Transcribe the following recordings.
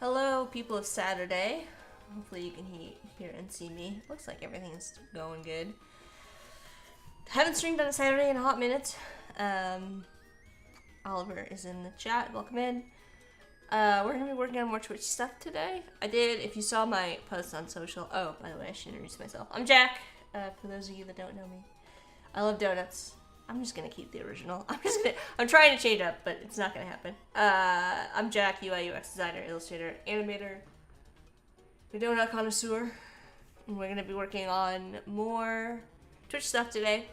Hello, people of Saturday. Hopefully you can hear and see me. Looks like everything's going good. Haven't streamed on a Saturday in a hot minute. Oliver is in the chat. Welcome in. We're going to be working on more Twitch stuff today. If you saw my post on social. Oh, by the way, I should introduce myself. I'm Jack, for those of you that don't know me. I love donuts. I'm just going to keep the original. I'm trying to change up, but it's not going to happen. I'm Jack, UI UX designer, illustrator, animator, the donut connoisseur. And we're going to be working on more Twitch stuff today.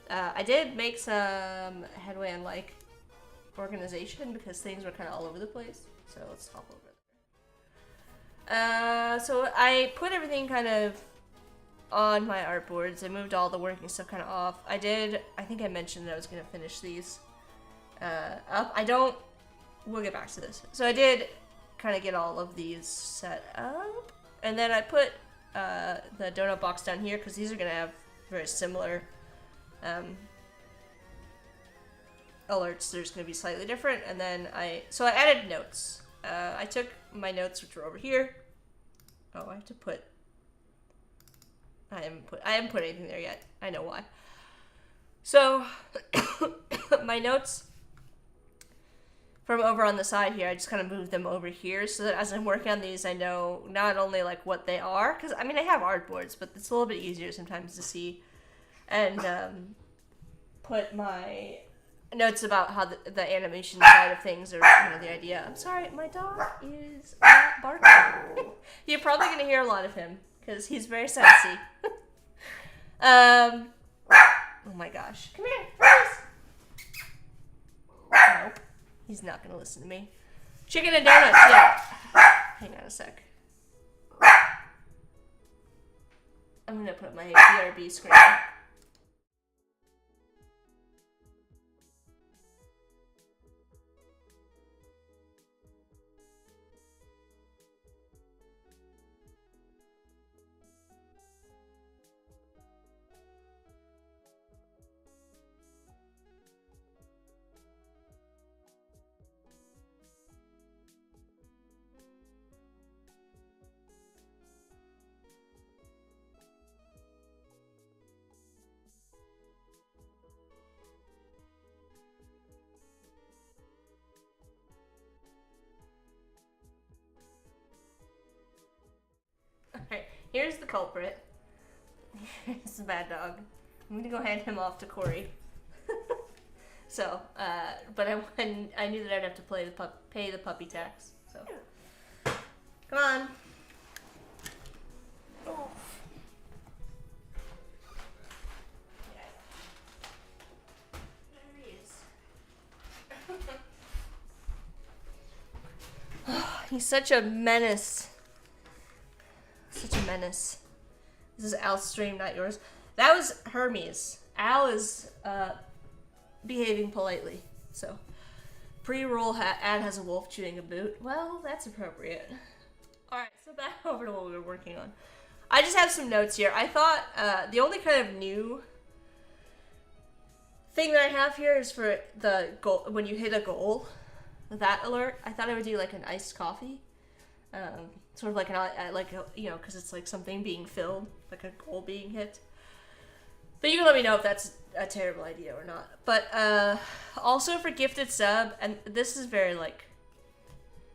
I did make some headway on, organization because things were kind of all over the place. So let's hop over there. So I put everything kind of on my artboards. I moved all the working stuff kind of off. I think I mentioned that I was going to finish these up. We'll get back to this. So I did kind of get all of these set up. And then I put the donut box down here because these are going to have very similar alerts. There's going to be slightly different. And then I added notes. I took my notes, which were over here. Oh, I have to put... I haven't put anything there yet. I know why. So, my notes from over on the side here, I just kind of moved them over here so that as I'm working on these, I know not only what they are, because I mean I have artboards, but it's a little bit easier sometimes to see, and put my notes about how the animation side of things are, the idea. I'm sorry, my dog is barking. You're probably gonna hear a lot of him. Because he's very sassy. Oh my gosh. Come here, please. Nope. He's not going to listen to me. Chicken and donuts, yeah. Hang on a sec. I'm going to put my BRB screen. here's the culprit. It's a bad dog. I'm gonna go hand him off to Corey. So, but I knew that I'd have to pay the puppy tax. So, come on. Oh. There he is. He's such a menace. Such a menace. This is Al's stream, not yours. That was Hermes. Al is behaving politely. So, pre-roll ad has a wolf chewing a boot. Well, that's appropriate. Alright, so back over to what we were working on. I just have some notes here. I thought the only kind of new thing that I have here is for the goal, when you hit a goal, that alert. I thought I would do like an iced coffee. Sort of like because it's like something being filled, like a goal being hit. But you can let me know if that's a terrible idea or not. But also for gifted sub, and this is very like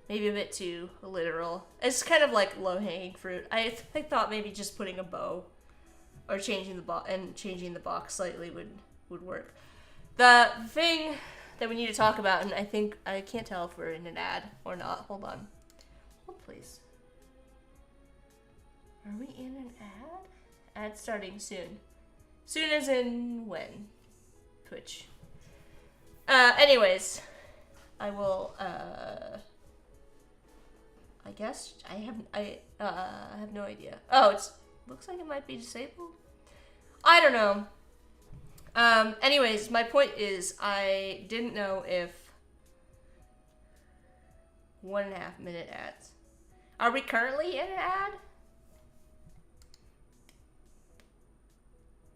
maybe a bit too literal. It's kind of like low-hanging fruit. I thought maybe just putting a bow or changing the box slightly would work. The thing that we need to talk about, and I can't tell if we're in an ad or not. Hold on. Hold please. Are we in an ad? Ad starting soon. Soon as in when? Twitch. Anyways, I will, I guess I have no idea. Oh, looks like it might be disabled. I don't know. Anyways, my point is I didn't know if 1.5 minute ads. Are we currently in an ad?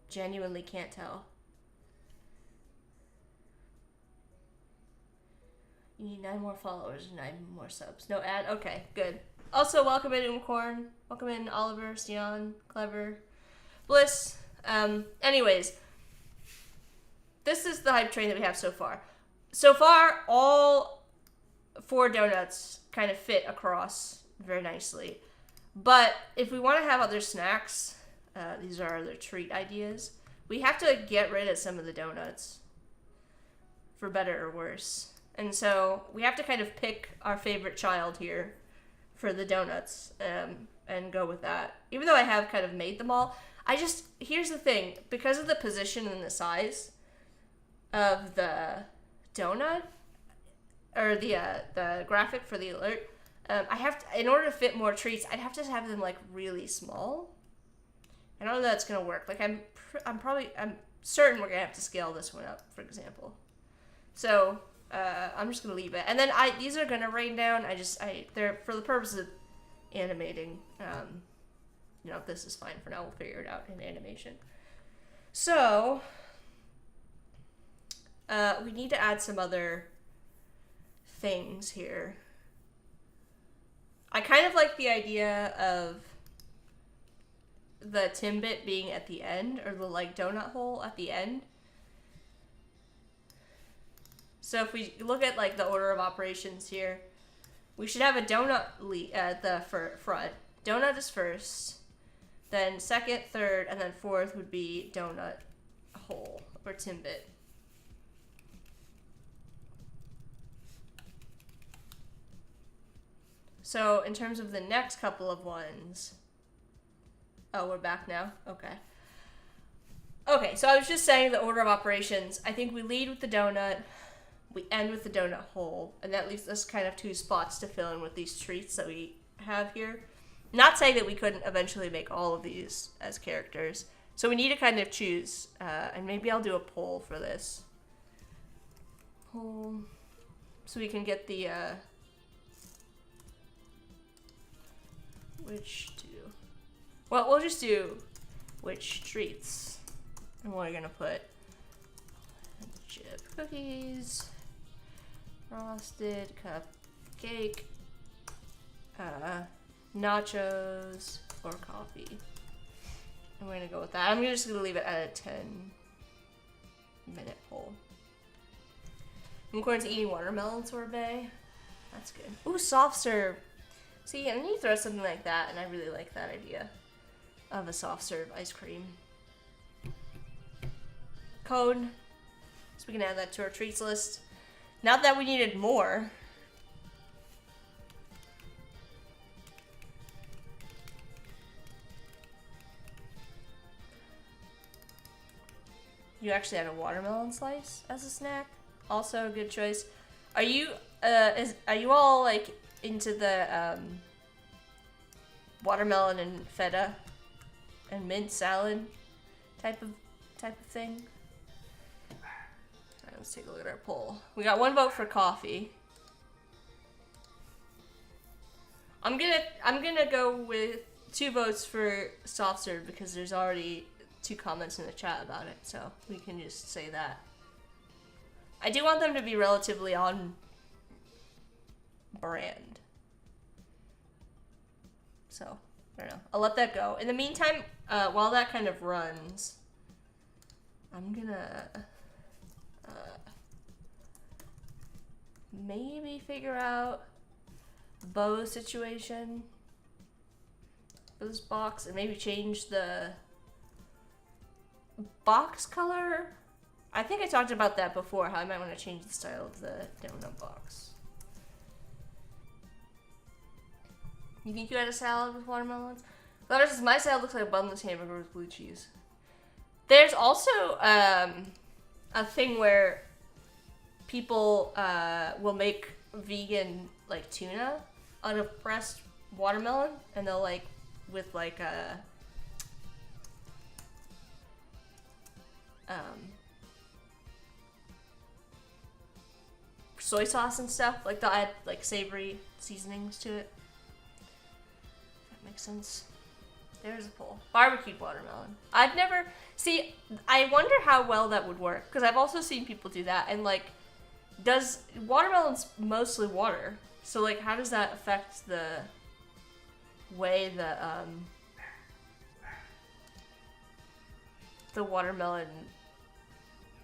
Genuinely can't tell. You need 9 more followers and 9 more subs. No ad? Okay, good. Also, welcome in Unicorn. Welcome in Oliver, Sion, Clever, Bliss. Anyways, this is the hype train that we have so far. So far, all 4 donuts kind of fit across very nicely. But if we want to have other snacks, these are other treat ideas, we have to get rid of some of the donuts, for better or worse. And so we have to kind of pick our favorite child here for the donuts, and go with that. Even though I have kind of made them all, here's the thing, because of the position and the size of the donut, or the graphic for the alert, in order to fit more treats, I'd have to have them like really small. I don't know that that's gonna work. Like I'm certain we're gonna have to scale this one up, for example. So I'm just gonna leave it. And then these are gonna rain down. They're for the purpose of animating. This is fine for now. We'll figure it out in animation. So we need to add some other things here. I kind of like the idea of the Timbit being at the end, or the like donut hole at the end. So if we look at like the order of operations here, we should have a donut at the front. Donut is first, then second, third, and then fourth would be donut hole or Timbit. So in terms of the next couple of ones, oh, we're back now? Okay. Okay, so I was just saying the order of operations. I think we lead with the donut, we end with the donut hole, and that leaves us kind of 2 spots to fill in with these treats that we have here. Not saying that we couldn't eventually make all of these as characters. So we need to kind of choose, and maybe I'll do a poll for this. Poll, so we can get the, well, we'll just do which treats. And we're gonna put chip cookies, frosted cupcake, nachos, or coffee. And we're gonna go with that. I'm just gonna leave it at a 10-minute poll. I'm going to eating watermelon sorbet. That's good. Ooh, soft serve. See, and then you throw something like that, and I really like that idea. of a soft serve ice cream cone. So we can add that to our treats list. Not that we needed more. You actually had a watermelon slice as a snack. Also a good choice. Are you are you all like into the watermelon and feta and mint salad type of thing? Alright, let's take a look at our poll. We got 1 vote for coffee. I'm gonna go with 2 votes for soft serve because there's already 2 comments in the chat about it, so we can just say that. I do want them to be relatively on brand. So, I don't know. I'll let that go. In the meantime, while that kind of runs, I'm gonna maybe figure out Bo's situation. Bo's box, and maybe change the box color. I think I talked about that before, how I might want to change the style of the donut box. You think you had a salad with watermelons? Letter says, my salad looks like a bunless hamburger with blue cheese. There's also a thing where people will make vegan like tuna out of pressed watermelon, and they'll like with like a soy sauce and stuff. Like they'll add like savory seasonings to it. That makes sense. There's a poll. Barbecued watermelon. I've never... See, I wonder how well that would work. Because I've also seen people do that. And, like, watermelon's mostly water. So, like, how does that affect the way the watermelon...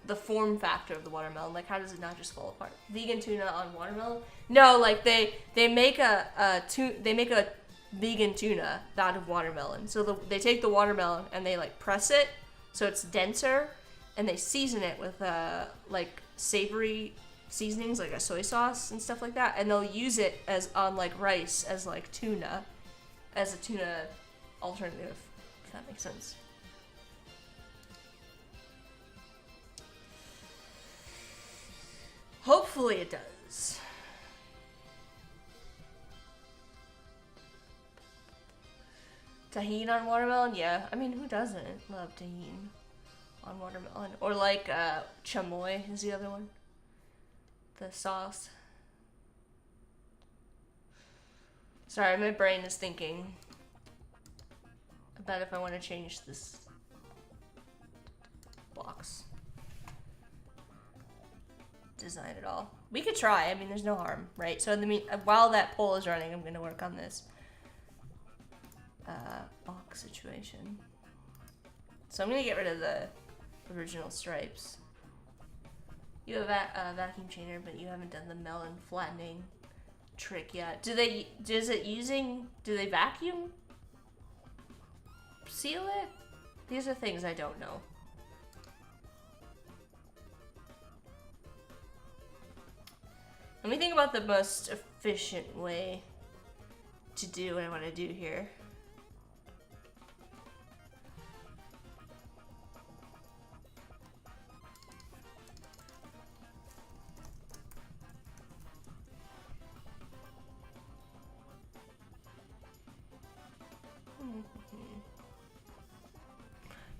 The form factor of the watermelon? Like, how does it not just fall apart? Vegan tuna on watermelon? No, like, they make a vegan tuna out of watermelon. So they take the watermelon and they like press it so it's denser, and they season it with like savory seasonings like a soy sauce and stuff like that, and they'll use it as on like rice as like tuna, as a tuna alternative, if that makes sense. Hopefully it does. Tahini on watermelon? Yeah. I mean, who doesn't love tahini on watermelon? Or like chamoy is the other one. The sauce. Sorry, my brain is thinking about if I want to change this box design at all. We could try. I mean, there's no harm, right? So in the while that poll is running, I'm going to work on this box situation. So I'm gonna get rid of the original stripes. You have a vacuum cleaner, but you haven't done the melon flattening trick yet. Do they vacuum seal it? These are things I don't know. Let me think about the most efficient way to do what I want to do here.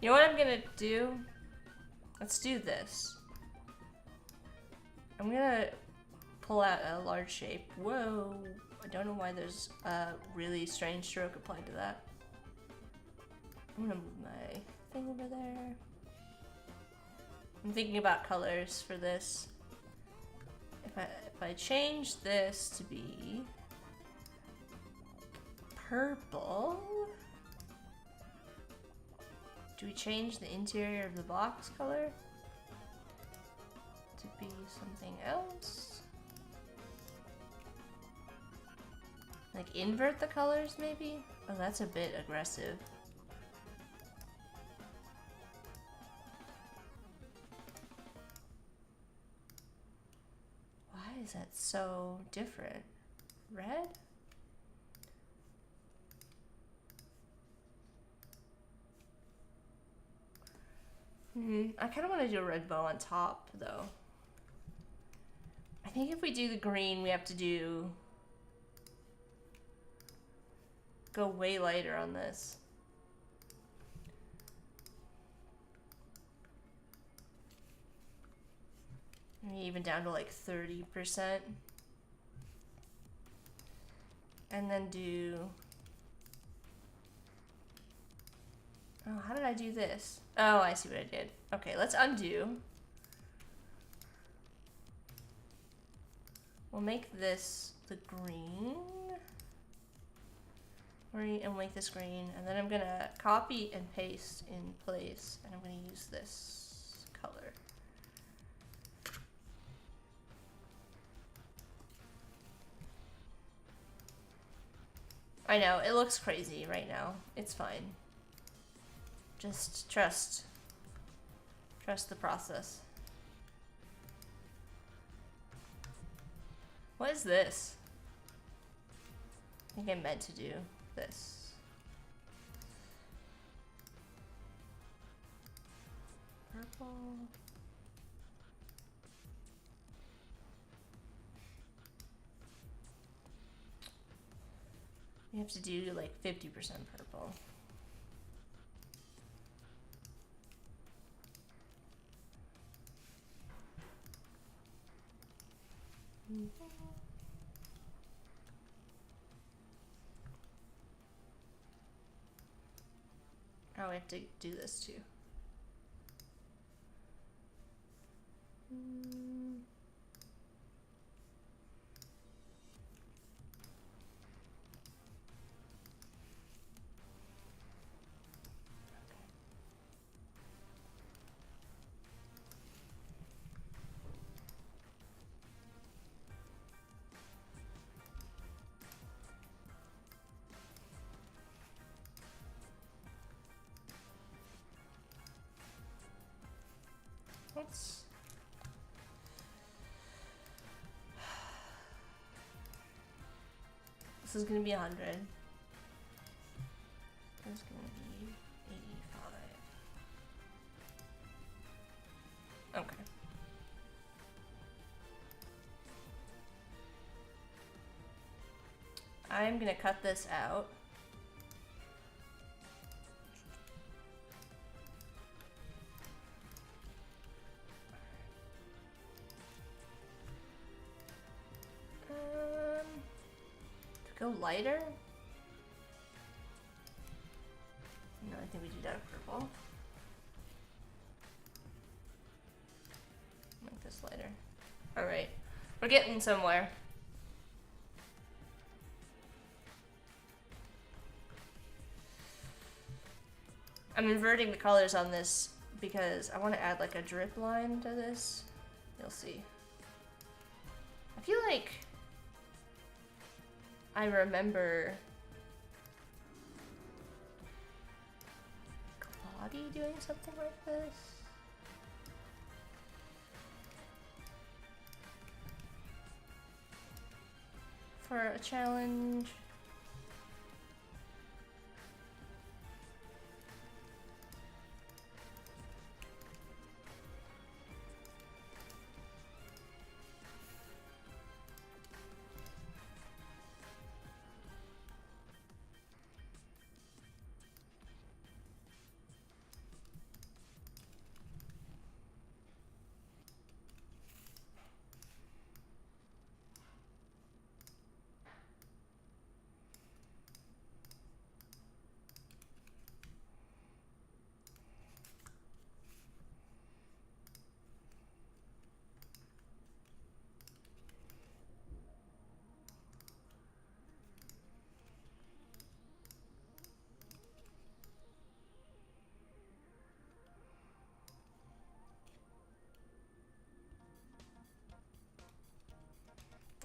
You know what I'm gonna do? Let's do this. I'm gonna pull out a large shape. Whoa! I don't know why there's a really strange stroke applied to that. I'm gonna move my thing over there. I'm thinking about colors for this. If I change this to be purple, do we change the interior of the box color to be something else? Like invert the colors maybe? Oh, that's a bit aggressive. is that so different? Red? I kind of want to do a red bow on top, though. I think if we do the green, we have to go way lighter on this. Maybe even down to like 30%. And then do... Oh, how did I do this? Oh, I see what I did. Okay, let's undo. We'll make this the green. And we'll make this green. And then I'm gonna copy and paste in place. And I'm gonna use this color. I know, it looks crazy right now. It's fine. Just trust the process. What is this? I think I meant to do this. Purple. We have to do like 50% purple. Oh, we have to do this too. Let's... This is gonna be 100. This is gonna be 85. Okay. I'm gonna cut this out. Go lighter? No, I think we do that purple. Make this lighter. Alright. We're getting somewhere. I'm inverting the colors on this because I want to add like a drip line to this. You'll see. I feel like I remember Claudie doing something like this. For a challenge.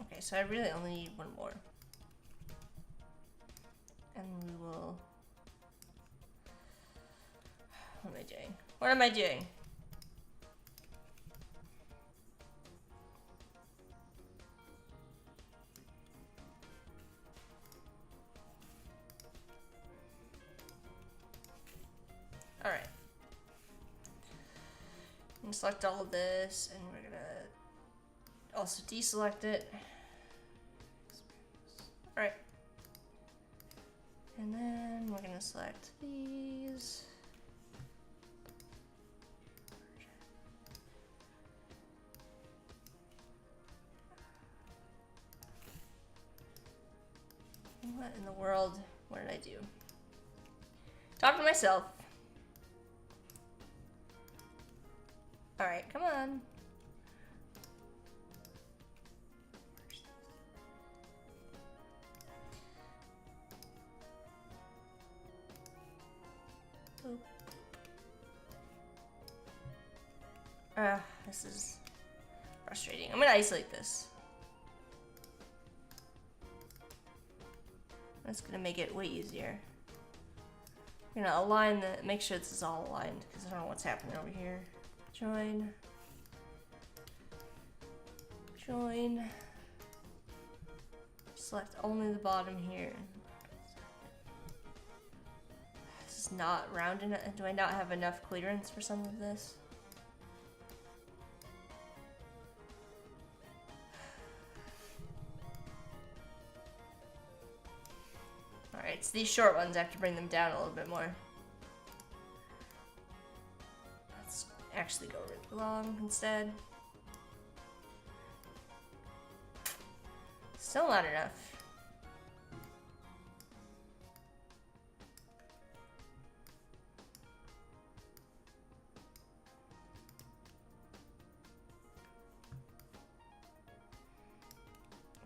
Okay, so I really only need one more. And we will... What am I doing? What am I doing? I'm gonna select all of this, and we're gonna also deselect it. Alright. And then we're gonna select these. What in the world? What did I do? Talk to myself. Alright, come on. This is frustrating. I'm gonna isolate this. That's gonna make it way easier. I'm gonna align the, make sure this is all aligned, because I don't know what's happening over here. Join. Join. Select only the bottom here. This is not round enough. Do I not have enough clearance for some of this? Alright, it's these short ones. I have to bring them down a little bit more. Let's actually go really long instead. Still not enough.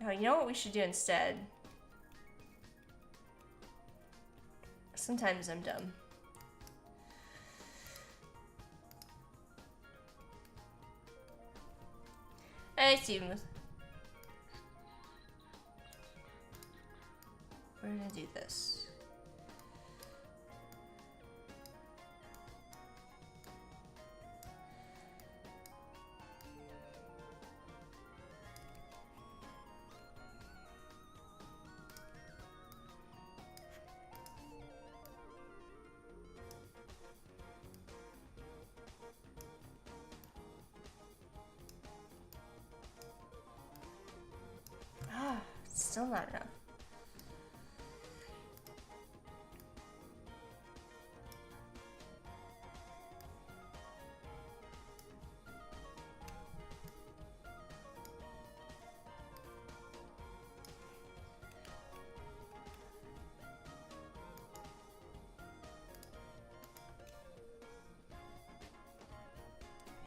Oh, you know what we should do instead? Sometimes I'm dumb. Hey, Steven. We're gonna do this. Ah, still not enough.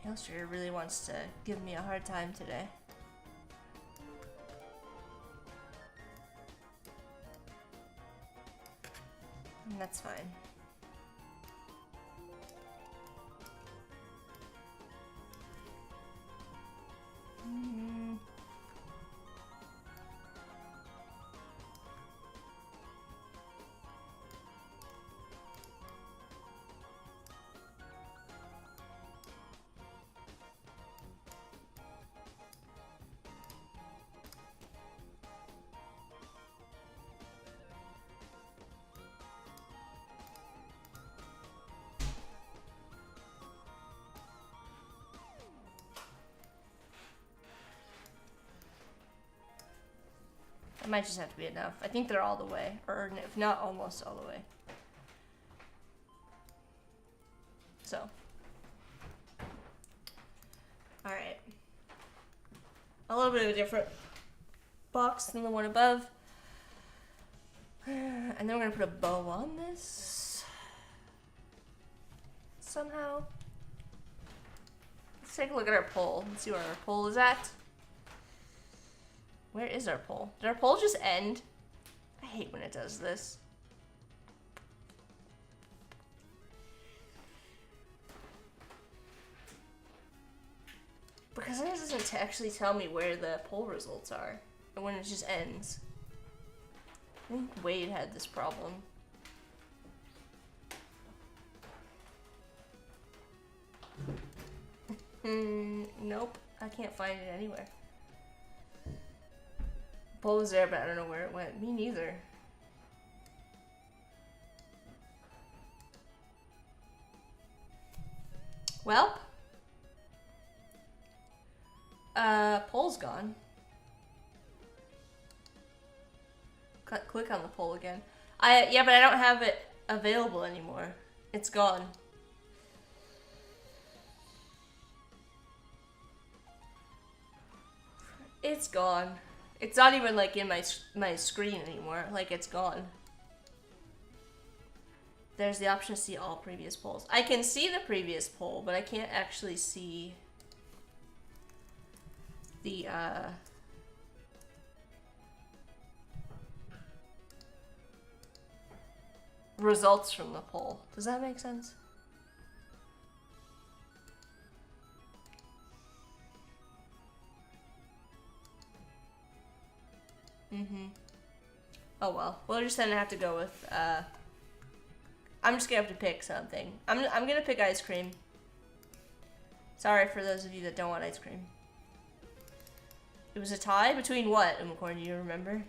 Illustrator really wants to give me a hard time today. And that's fine. It might just have to be enough. I think they're all the way, or if not, almost all the way. So. Alright. A little bit of a different box than the one above. And then we're going to put a bow on this. Somehow. Let's take a look at our pole and see where our pole is at. Where is our pole? Did our pole just end? I hate when it does this. Because it doesn't actually tell me where the poll results are, and when it just ends. I think Wade had this problem. Nope, I can't find it anywhere. Poll was there, but I don't know where it went. Me neither. Well, Poll's gone. Click on the poll again. Yeah, but I don't have it available anymore. It's gone. It's gone. It's not even like in my screen anymore. Like it's gone. There's the option to see all previous polls. I can see the previous poll, but I can't actually see the results from the poll. Does that make sense? Oh well. We're just gonna have to go with I'm just gonna have to pick something. I'm gonna pick ice cream. Sorry for those of you that don't want ice cream. It was a tie between what, Unicorn, do you remember?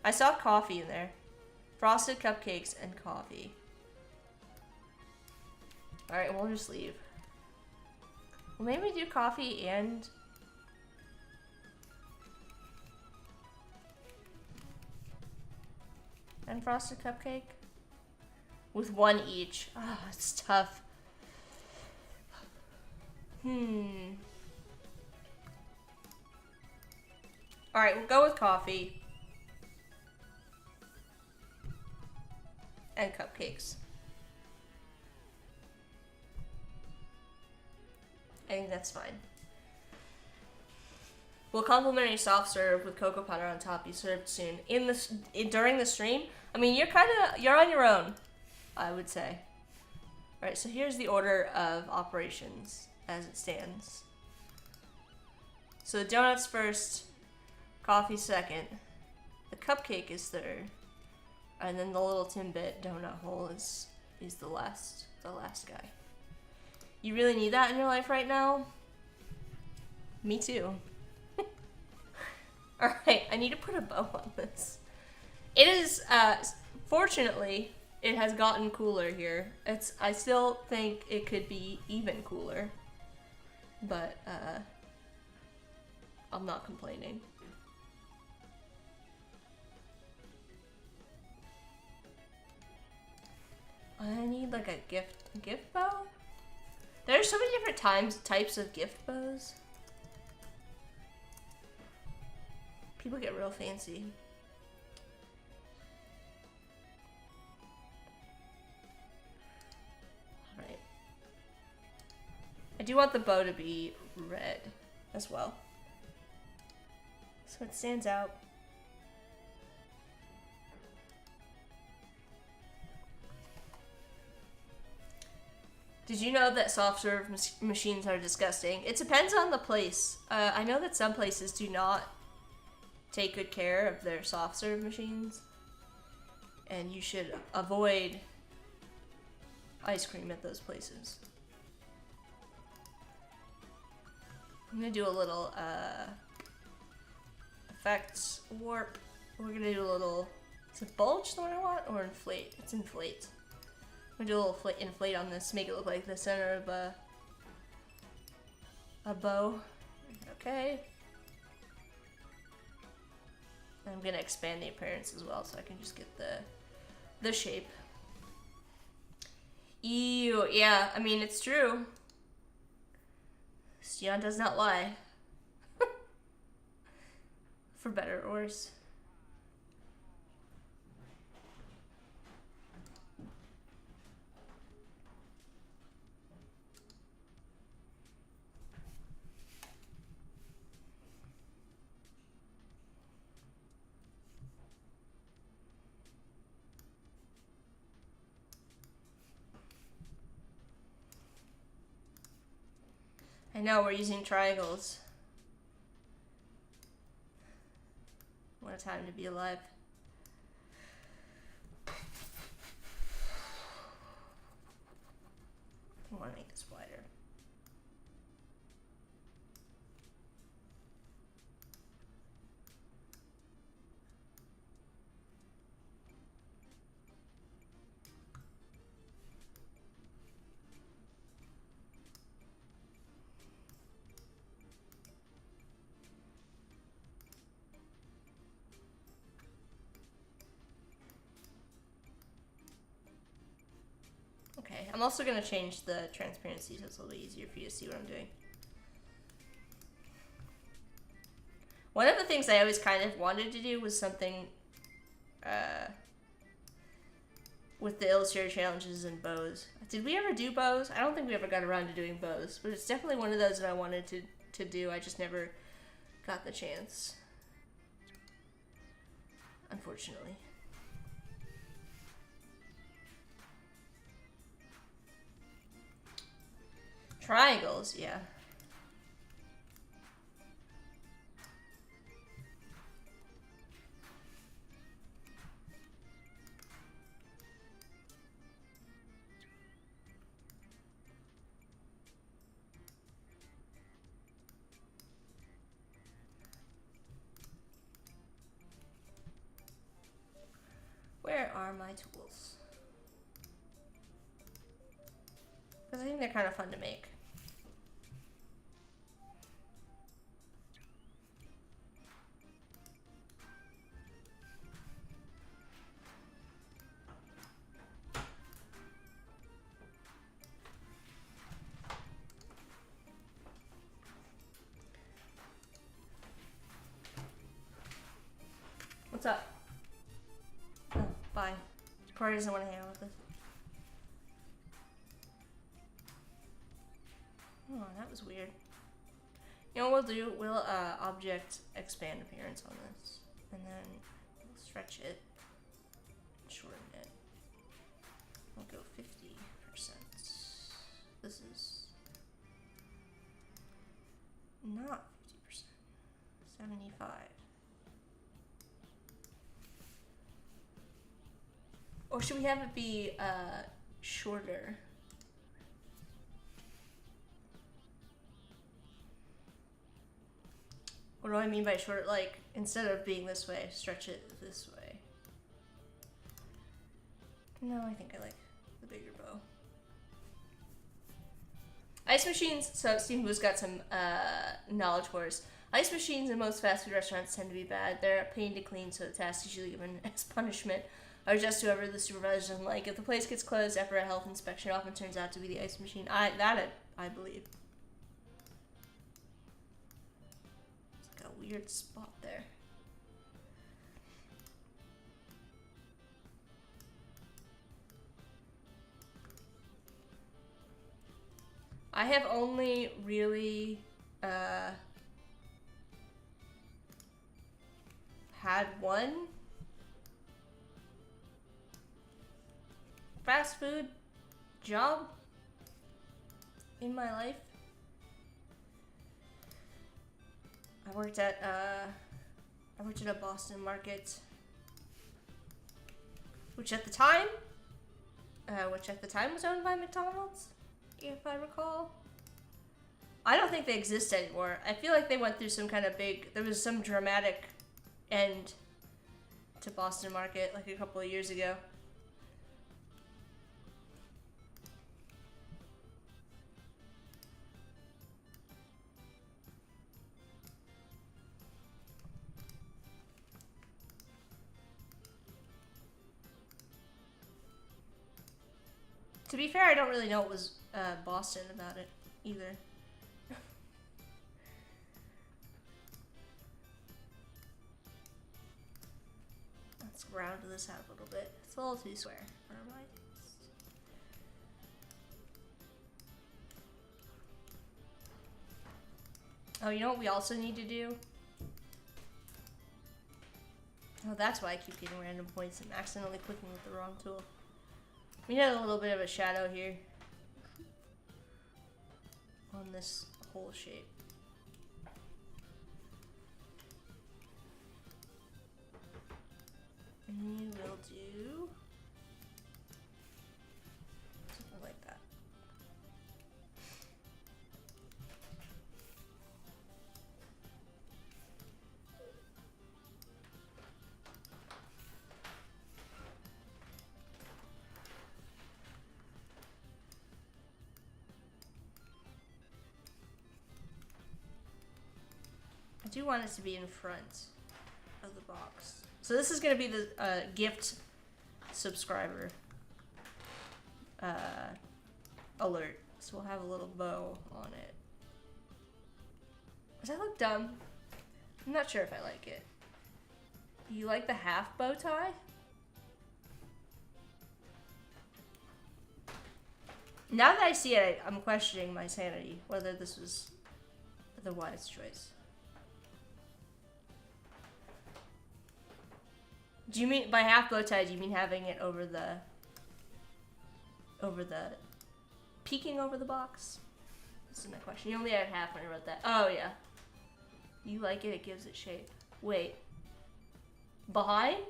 I saw coffee in there. Frosted cupcakes and coffee. Alright, we'll just leave. Well, maybe do coffee and... and frosted cupcake? With one each. Oh, it's tough. Alright, we'll go with coffee. And cupcakes. I think that's fine. We'll complimentary soft serve with cocoa powder on top. Be served soon. During the stream. I mean, you're on your own, I would say. All right, so here's the order of operations as it stands. So the donuts first, coffee second, the cupcake is third, and then the little Timbit donut hole is the last guy. You really need that in your life right now? Me too. Alright, I need to put a bow on this. It is, fortunately, it has gotten cooler here. I still think it could be even cooler. But, I'm not complaining. I need like a gift bow? There's so many different types of gift bows. People get real fancy. Alright. I do want the bow to be red as well. So it stands out. Did you know that soft serve machines are disgusting? It depends on the place. I know that some places do not take good care of their soft serve machines. And you should avoid ice cream at those places. I'm gonna do a little effects warp. We're gonna do a little, is it bulge the one I want, or inflate? It's inflate. I'm gonna do a little inflate on this, make it look like the center of a bow. Okay. And I'm gonna expand the appearance as well, so I can just get the shape. Ew, yeah, I mean, it's true. Yoann does not lie. For better or worse. I know, we're using triangles. What a time to be alive. I want to make this wider. I'm also going to change the transparency so it's a little bit easier for you to see what I'm doing. One of the things I always kind of wanted to do was something with the illustrator challenges and bows. Did we ever do bows? I don't think we ever got around to doing bows, but it's definitely one of those that I wanted to do. I just never got the chance, unfortunately. Triangles, yeah. Where are my tools? Because I think they're kind of fun to make. What's up? Oh, bye. Corey doesn't want to hang out with us. Oh, that was weird. You know what we'll do? We'll object expand appearance on this, and then we'll stretch it, shorten it. We'll go 50%. This is not 50%. 75. Or should we have it be shorter? What do I mean by short? Like, instead of being this way, stretch it this way. No, I think I like the bigger bow. Ice machines, so Stephen Boo's got some knowledge for us. Ice machines in most fast food restaurants tend to be bad. They're a pain to clean, so the task is usually given as punishment or just whoever the supervisor doesn't like. If the place gets closed after a health inspection, it often turns out to be the ice machine. I believe. It's like a weird spot there. I have only really had one fast food job in my life. I worked at a Boston market, which at the time was owned by McDonald's, if I recall. I don't think they exist anymore. I feel like they went through some kind of there was some dramatic end to Boston Market like a couple of years ago. To be fair, I don't really know what was Boston about it either. Let's round this out a little bit. It's a little too square for my taste. Oh, you know what we also need to do? Oh, that's why I keep getting random points and accidentally clicking with the wrong tool. We need a little bit of a shadow here on this whole shape. And we will do something like that. I do want it to be in front of the box. So this is going to be the gift subscriber alert. So we'll have a little bow on it. Does that look dumb? I'm not sure if I like it. You like the half bow tie? Now that I see it, I'm questioning my sanity, whether this was the wise choice. Do you mean, by half bow tie, do you mean having it over the, peeking over the box? This is my question. You only had half when I wrote that. Oh, yeah. You like it, it gives it shape. Wait. Behind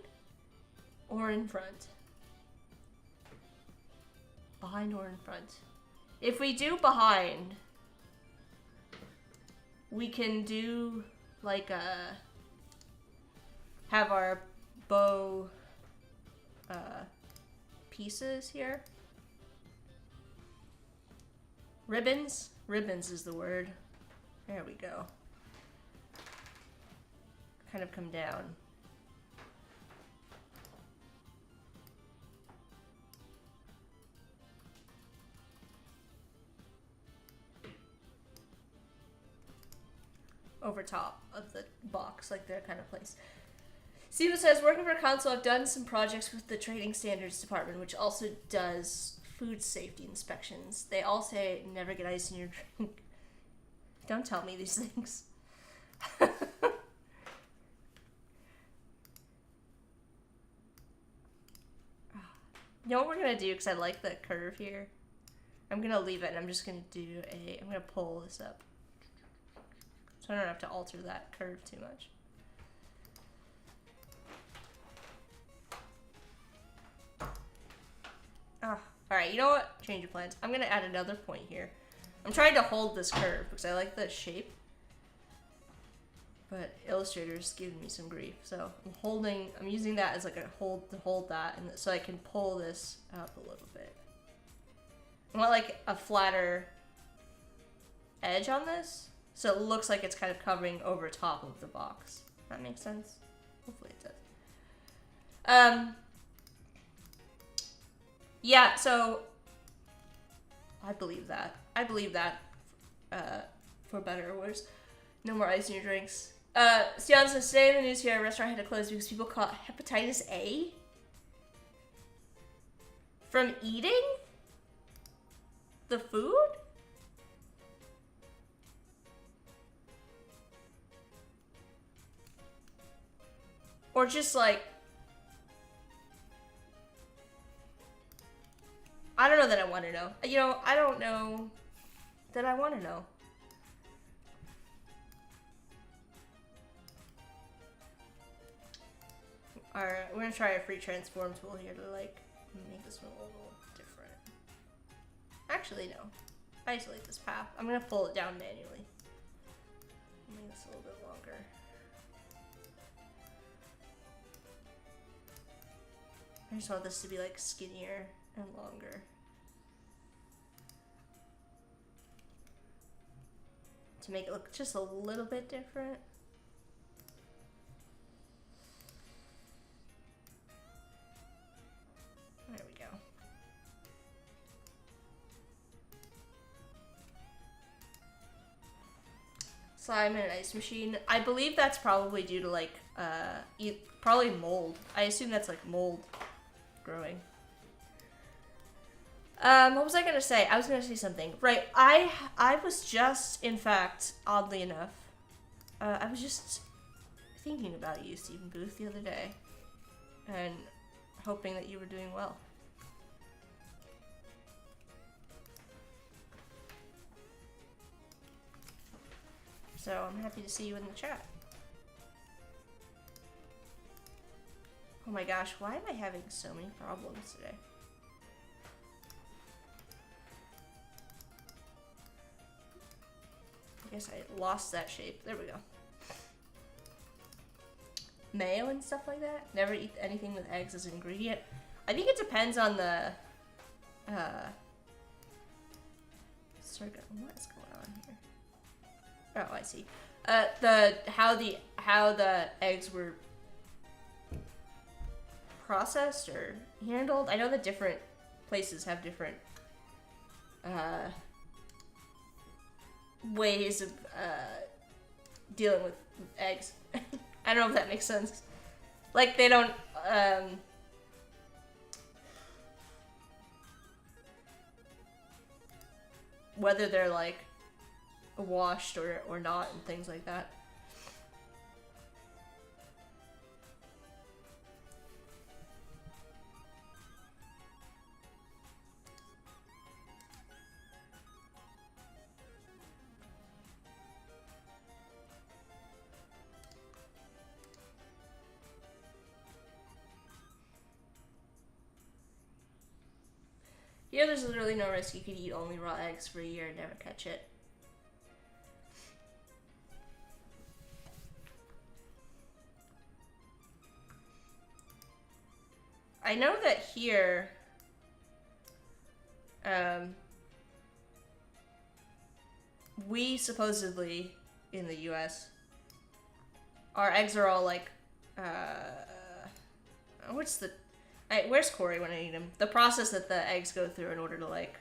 or in front? Behind or in front? If we do behind, we can do like have our bow pieces here. Ribbons? Ribbons is the word. There we go. Kind of come down. Over top of the box, like that kind of place. Steven says, working for Console, I've done some projects with the Trading Standards Department, which also does food safety inspections. They all say, never get ice in your drink. Don't tell me these things. You know what we're going to do, because I like the curve here? I'm going to leave it, and I'm just going to do I'm going to pull this up. So I don't have to alter that curve too much. Alright, you know what? Change of plans. I'm going to add another point here. I'm trying to hold this curve because I like the shape. But Illustrator's giving me some grief. So I'm using that as like a hold to hold that, and so I can pull this up a little bit. I want like a flatter edge on this, so it looks like it's kind of covering over top of the box. That makes sense? Hopefully it does. Yeah, so I believe that. I believe that for better or worse. No more ice in your drinks. Stian says, today in the news here, a restaurant had to close because people caught hepatitis A from eating the food? Or just like, I don't know that I want to know. You know, I don't know that I want to know. Alright, we're gonna try a free transform tool here to like make this one a little different. Actually, no. Isolate this path. I'm gonna pull it down manually. Make this a little bit longer. I just want this to be like skinnier and longer. To make it look just a little bit different. There we go. Slime in an ice machine. I believe that's probably due to like, probably mold. I assume that's like mold growing. What was I gonna say? I was gonna say something. Right, I was just, in fact, oddly enough, I was just thinking about you, Stephen Booth, the other day, and hoping that you were doing well. So I'm happy to see you in the chat. Oh my gosh, why am I having so many problems today? I guess I lost that shape. There we go. Mayo and stuff like that. Never eat anything with eggs as an ingredient. I think it depends on the sorghum. What is going on here? Oh, I see. How the eggs were processed or handled. I know that different places have different ways of dealing with eggs. I don't know if that makes sense. Like, they don't, whether they're, like, washed or not and things like that. Here, there's literally no risk. You could eat only raw eggs for a year and never catch it. I know that here, we supposedly, in the US, our eggs are all like, where's Corey when I need him? The process that the eggs go through in order to, like,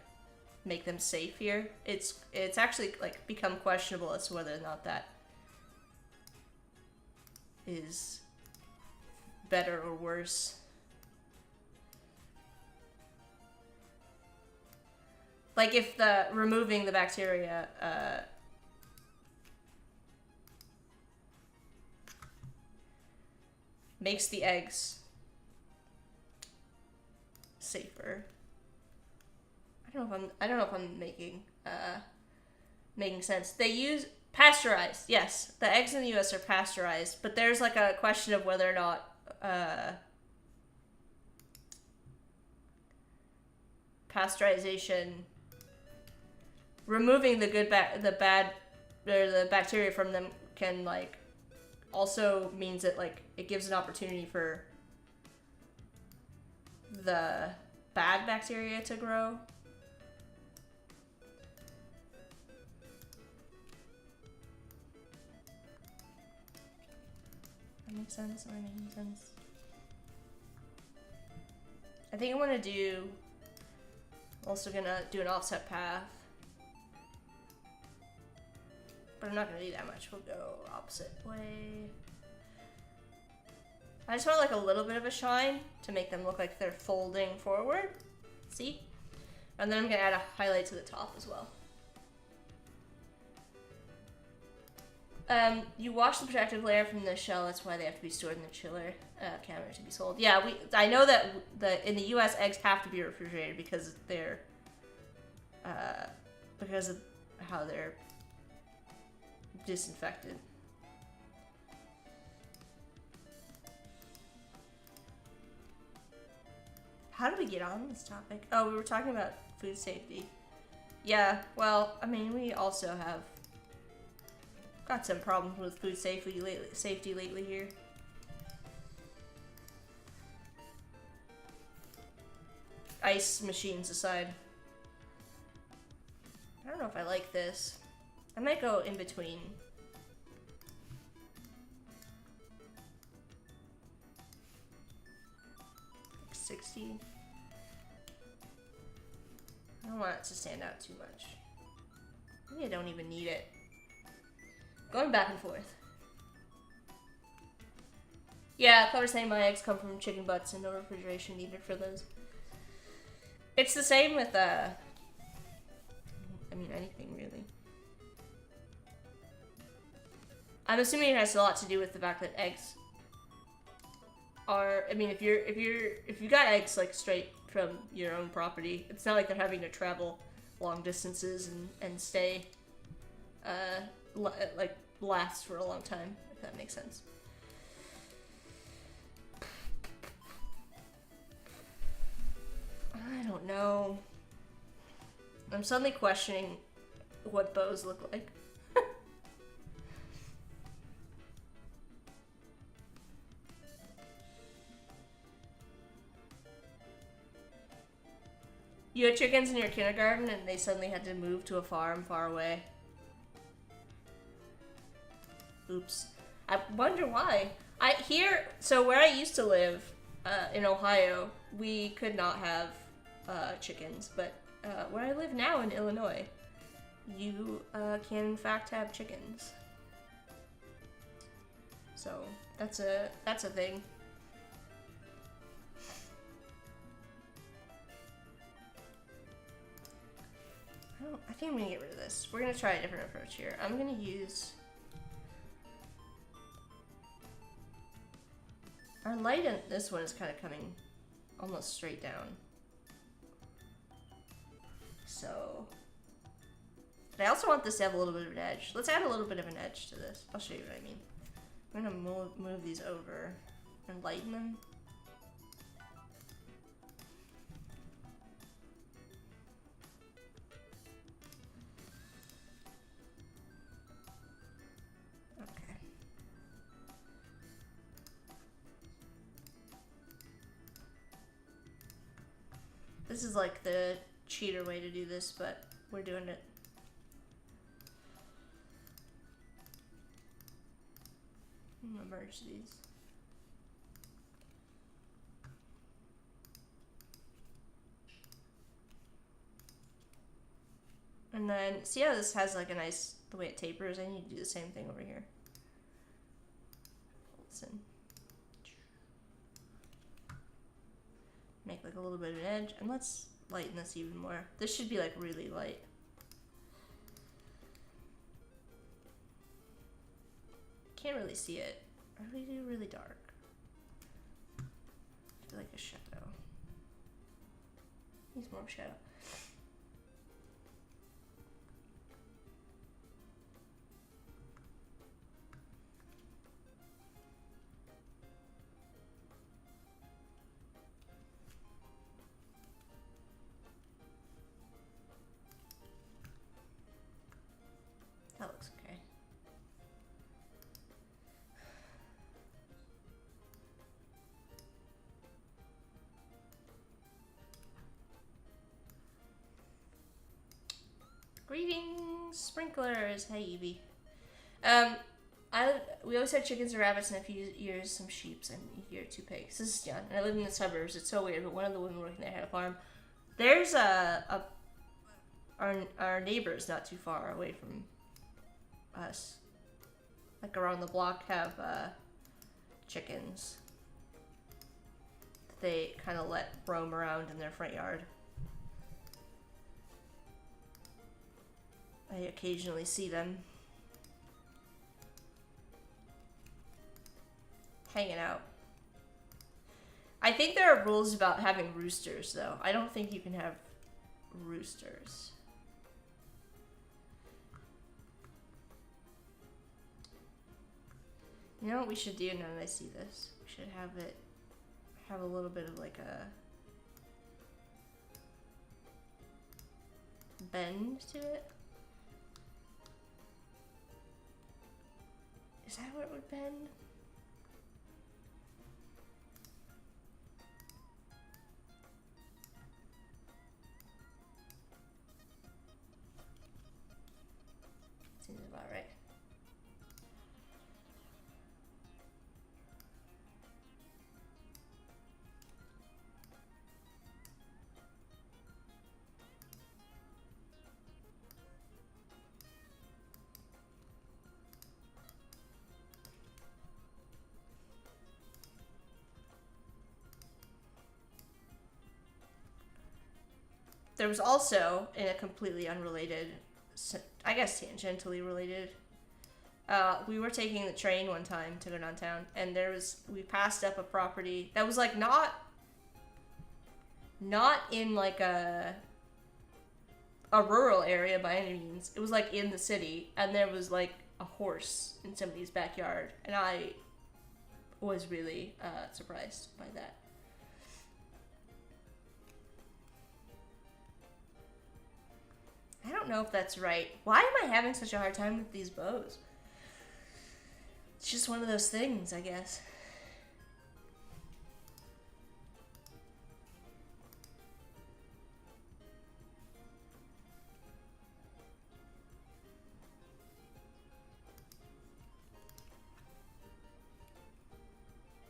make them safe here, it's actually, like, become questionable as to whether or not that is better or worse. Like, if removing the bacteria, makes the eggs safer. I don't know if I'm making sense. They use pasteurized. Yes, the eggs in the US are pasteurized, but there's, like, a question of whether or not pasteurization, removing the bacteria from them, can, like, also means that, like, it gives an opportunity for the bad bacteria to grow. That makes sense? Am I making sense? I think I want to do, also gonna do an offset path. But I'm not gonna do that much. We'll go opposite way. I just want, like, a little bit of a shine to make them look like they're folding forward. See? And then I'm gonna add a highlight to the top as well. You wash the protective layer from the shell. That's why they have to be stored in the chiller counter to be sold. Yeah, I know that in the U.S. eggs have to be refrigerated because they're because of how they're disinfected. How did we get on this topic? Oh, we were talking about food safety. Yeah, well, I mean, we also have got some problems with food safety lately here. Ice machines aside. I don't know if I like this. I might go in between. Like 60. I don't want it to stand out too much. Maybe I don't even need it. Going back and forth. Yeah, Clover's saying my eggs come from chicken butts and no refrigeration needed for those. It's the same with, I mean, anything really. I'm assuming it has a lot to do with the fact that eggs are, I mean, if you got eggs, like, straight from your own property, it's not like they're having to travel long distances and stay, like, last for a long time, if that makes sense. I don't know. I'm suddenly questioning what bows look like. You had chickens in your kindergarten and they suddenly had to move to a farm far away. Oops. I wonder why. So where I used to live, in Ohio, we could not have chickens, but where I live now in Illinois, you can in fact have chickens. So that's a thing. I think I'm gonna get rid of this. We're gonna try a different approach here. I'm gonna use our light in this one is kind of coming almost straight down. So, but I also want this to have a little bit of an edge. Let's add a little bit of an edge to this. I'll show you what I mean. I'm gonna move these over and lighten them. Okay. This is like the cheater way to do this, but we're doing it. I'm gonna merge these. And then, see how this has like a nice, the way it tapers? I need to do the same thing over here. Listen. Make like a little bit of an edge, and let's lighten this even more. This should be like really light. Can't really see it. Or do we do really dark? I feel like a shadow. Needs more shadow. That looks okay. Greetings, sprinklers. Hey, Evie. We always had chickens and rabbits, and a few years some sheeps, and a year 2 pigs. This is Yoann, and I live in the suburbs. It's so weird, but one of the women working there had a farm. There's our neighbors not too far away from us, like around the block, have chickens that they kind of let roam around in their front yard. I occasionally see them hanging out. I think there are rules about having roosters, though. I don't think you can have roosters. You know what we should do now that I see this? We should have a little bit of like a bend to it. Is that what it would bend? Seems about right. There was also, in a completely unrelated, I guess tangentially related, we were taking the train one time to go downtown, and we passed up a property that was like not in like a rural area by any means. It was like in the city, and there was like a horse in somebody's backyard, and I was really surprised by that. I don't know if that's right. Why am I having such a hard time with these bows? It's just one of those things, I guess.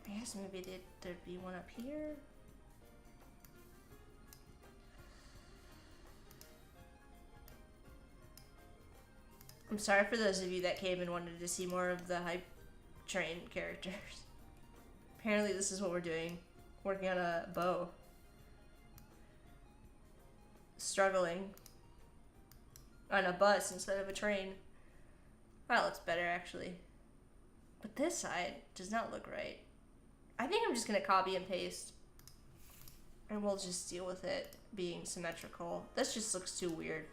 I guess maybe there'd be one up here. I'm sorry for those of you that came and wanted to see more of the hype train characters. Apparently this is what we're doing. Working on a bow. Struggling. On a bus instead of a train. That looks better, actually. But this side does not look right. I think I'm just going to copy and paste. And we'll just deal with it being symmetrical. This just looks too weird.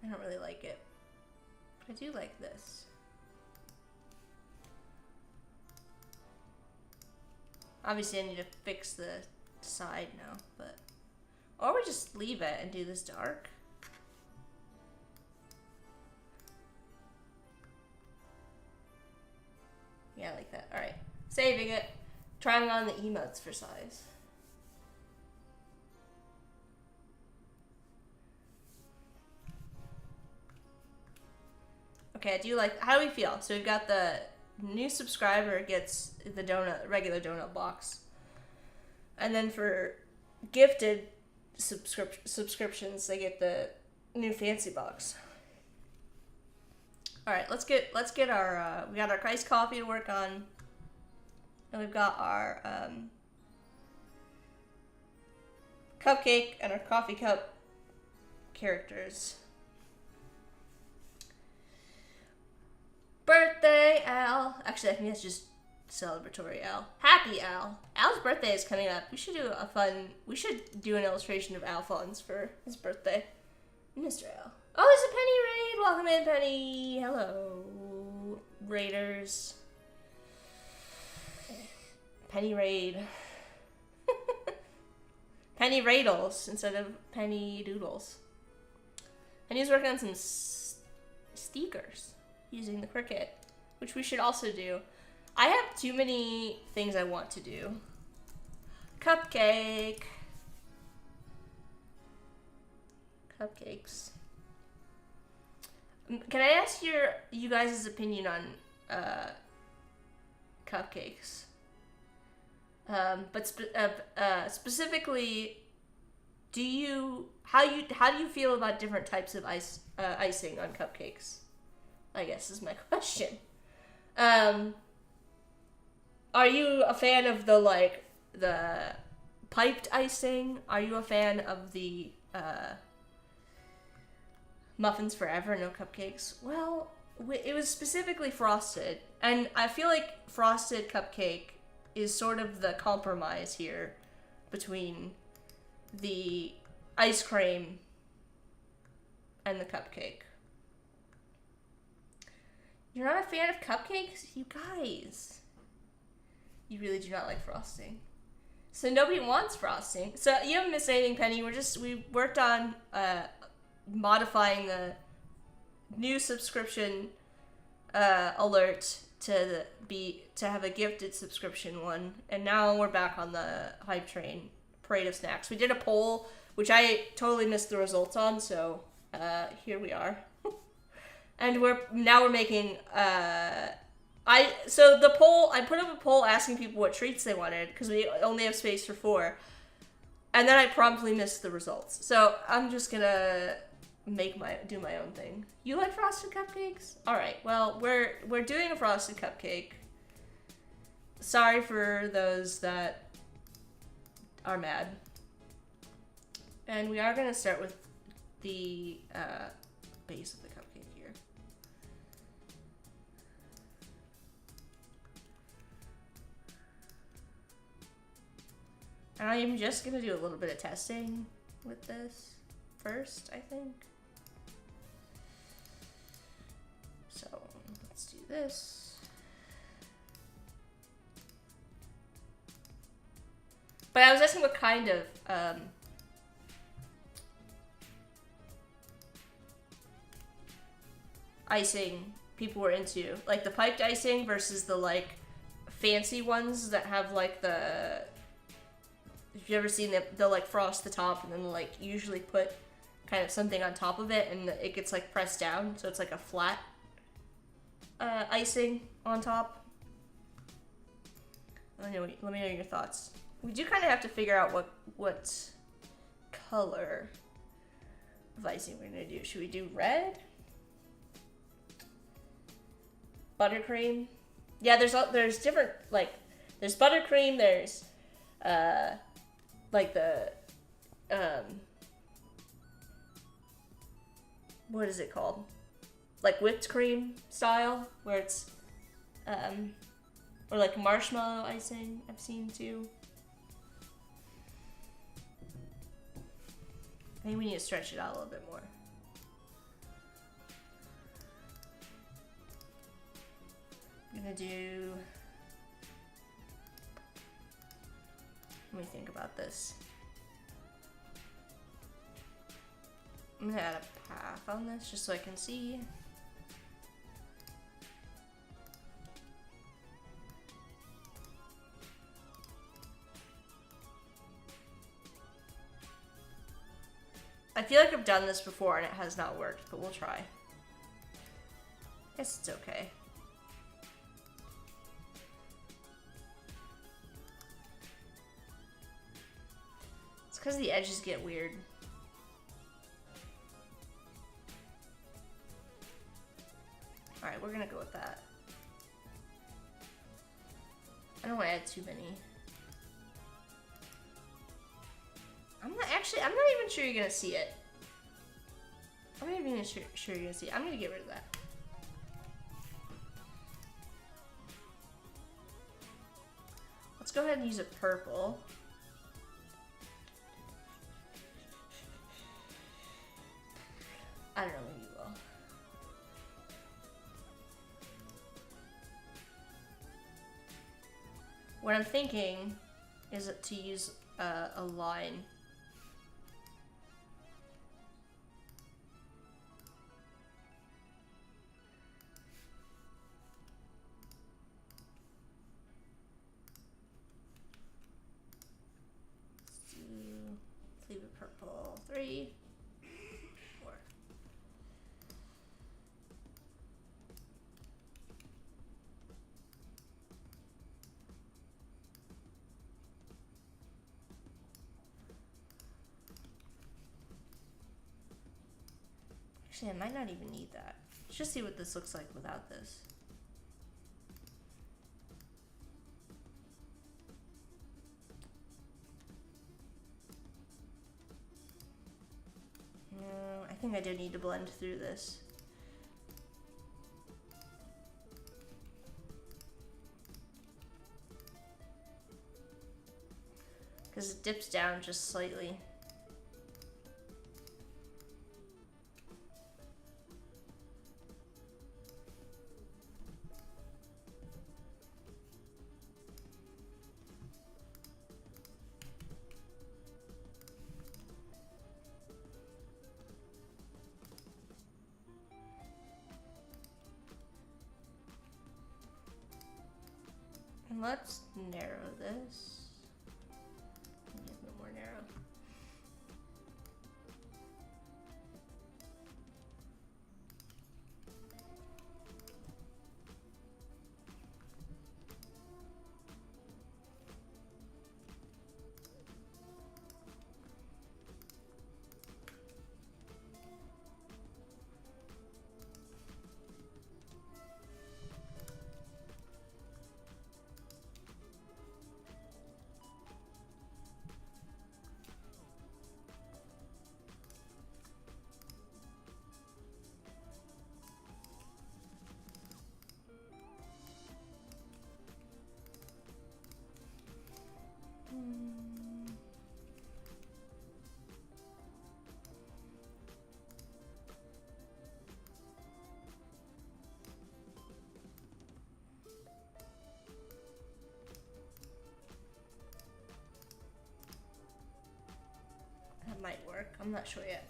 I don't really like it. But I do like this. Obviously I need to fix the side now, but... Or we just leave it and do this dark. Yeah, I like that. Alright. Saving it. Trying on the emotes for size. Okay, I do like... How do we feel? So we've got the new subscriber gets the donut, regular donut box. And then for gifted subscriptions, they get the new fancy box. All right, let's get our we got our iced coffee to work on, and we've got our cupcake and our coffee cup characters. Birthday, Al. Actually, I think that's just celebratory Al. Happy Al. Al's birthday is coming up. We should do an illustration of Alphonse for his birthday. Mr. Al. Oh, there's a Penny Raid. Welcome in, Penny. Hello, Raiders. Penny Raid. Penny Raidles instead of Penny Doodles. And he's working on some stickers using the Cricut, which we should also do. I have too many things I want to do. Cupcake. Cupcakes. Can I ask you guys' opinion on cupcakes? But specifically, how do you feel about different types of icing on cupcakes? I guess is my question. Are you a fan of the piped icing? Are you a fan of the muffins forever, no cupcakes? Well, it was specifically frosted, and I feel like frosted cupcake is sort of the compromise here between the ice cream and the cupcake. You're not a fan of cupcakes? You guys. You really do not like frosting. So nobody wants frosting. So you haven't missed anything, Penny. We worked on modifying the new subscription alert to have a gifted subscription one. And now we're back on the hype train, Parade of Snacks. We did a poll, which I totally missed the results on, so here we are. And we're making so the poll, I put up a poll asking people what treats they wanted because we only have space for 4, and then I promptly missed the results. So I'm just gonna do my own thing. You like frosted cupcakes? All right. Well, we're doing a frosted cupcake. Sorry for those that are mad. And we are gonna start with the base of the cupcake here. And I'm just gonna do a little bit of testing with this first, I think. So let's do this. But I was asking what kind of icing people were into, like the piped icing versus the like fancy ones that have like the. If you've ever seen them, they'll like frost the top and then like usually put kind of something on top of it and it gets like pressed down, so it's like a flat icing on top. Let me know your thoughts. We do kind of have to figure out what color of icing we're gonna do. Should we do red? Buttercream? Yeah, there's different, like, there's buttercream, there's like the what is it called? Like whipped cream style, where it's or like marshmallow icing I've seen too. I think we need to stretch it out a little bit more. I'm gonna do, let me think about this. I'm gonna add a path on this just so I can see. I feel like I've done this before and it has not worked, but we'll try. Guess it's okay. It's because the edges get weird. Alright, we're gonna go with that. I don't want to add too many. I'm not even sure you're gonna see it. I'm not even sure you're gonna see it. I'm gonna get rid of that. Let's go ahead and use a purple. I don't know, maybe you will. What I'm thinking is to use a line. Let's leave it purple. 3, 4. Actually, I might not even need that. Let's just see what this looks like without this. No, I think I do need to blend through this. Because it dips down just slightly. And let's narrow this. Get a bit more narrow. That might work. I'm not sure yet.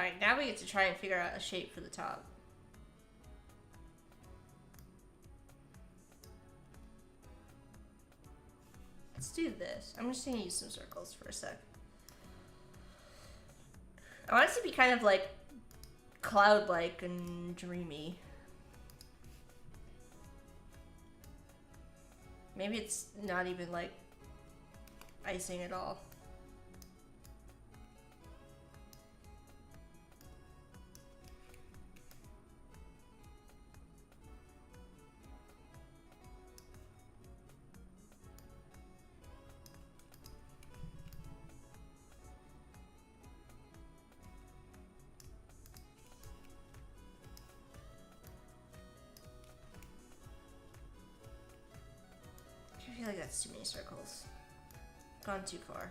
Alright, now we get to try and figure out a shape for the top. Let's do this. I'm just gonna use some circles for a sec. I want it to be kind of like cloud-like and dreamy. Maybe it's not even like icing at all. I feel like that's too many circles. Gone too far.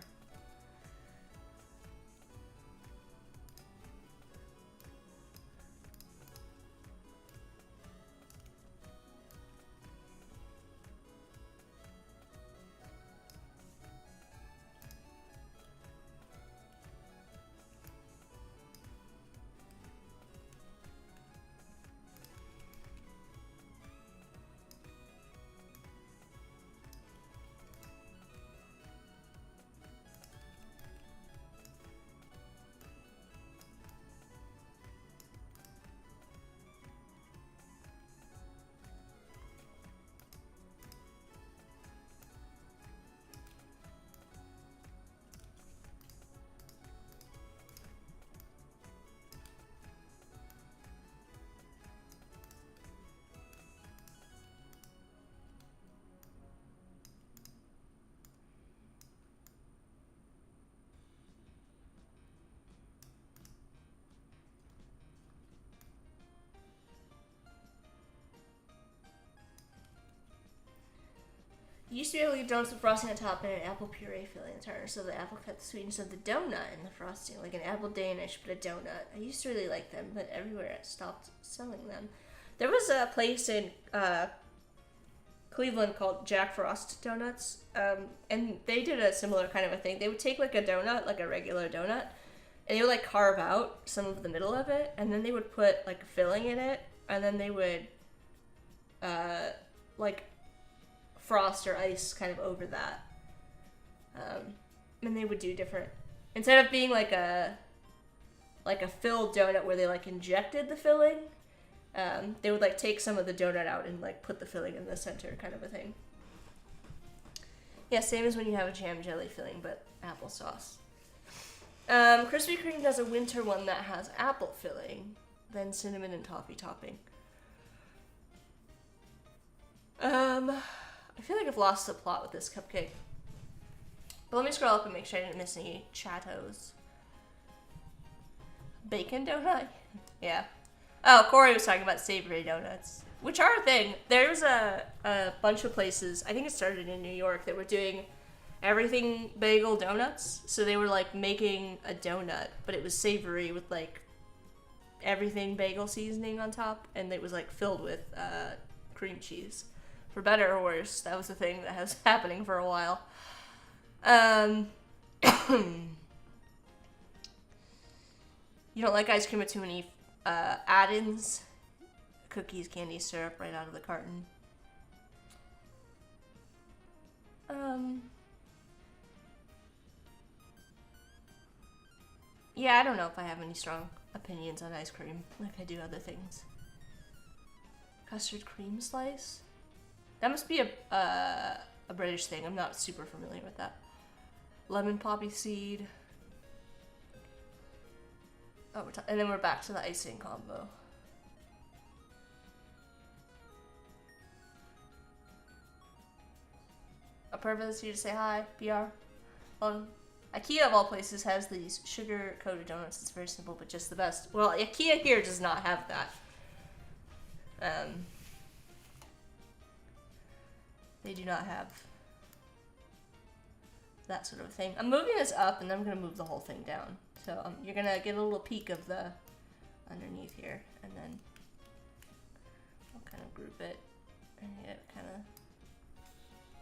You used to be able to eat donuts with frosting on top and an apple puree filling the tartar, so the apple cut the sweetness of the donut in the frosting, like an apple Danish, but a donut. I used to really like them, but everywhere it stopped selling them. There was a place in Cleveland called Jack Frost Donuts, and they did a similar kind of a thing. They would take like a donut, like a regular donut, and they would like carve out some of the middle of it, and then they would put like a filling in it, and then they would like frost or ice kind of over that. And they would do different, instead of being like a filled donut where they like injected the filling, they would like take some of the donut out and like put the filling in the center, kind of a thing. Yeah, same as when you have a jam jelly filling, but applesauce. Krispy Kreme does a winter one that has apple filling, then cinnamon and toffee topping. I feel like I've lost the plot with this cupcake. But let me scroll up and make sure I didn't miss any chattos. Bacon donut? Yeah. Oh, Corey was talking about savory donuts, which are a thing. There's a bunch of places, I think it started in New York, that were doing everything bagel donuts. So they were like making a donut, but it was savory with like everything bagel seasoning on top, and it was like filled with cream cheese. For better or worse, that was the thing that was happening for a while. You don't like ice cream with too many add-ins? Cookies, candy, syrup, right out of the carton. Yeah, I don't know if I have any strong opinions on ice cream, like I do other things. Custard cream slice? That must be a British thing. I'm not super familiar with that. Lemon poppy seed. Oh, and then we're back to the icing combo. A purpose you to say hi, PR. Well, IKEA of all places has these sugar-coated donuts. It's very simple, but just the best. Well, IKEA here does not have that. They do not have that sort of thing. I'm moving this up, and then I'm going to move the whole thing down. So you're going to get a little peek of the underneath here, and then I'll kind of group it and get it kind of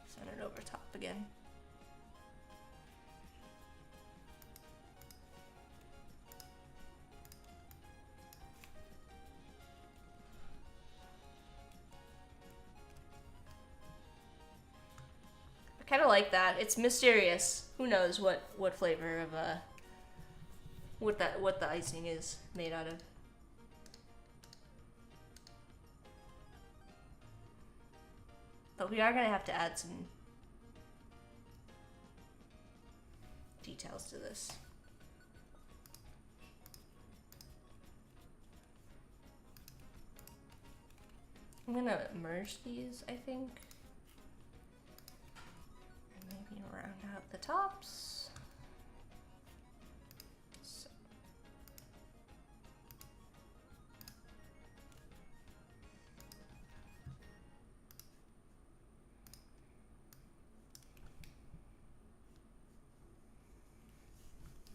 centered over top again. like that. It's mysterious. Who knows what flavor of what the icing is made out of. But we are gonna have to add some details to this. I'm gonna merge these, I think. And maybe round out the tops. So.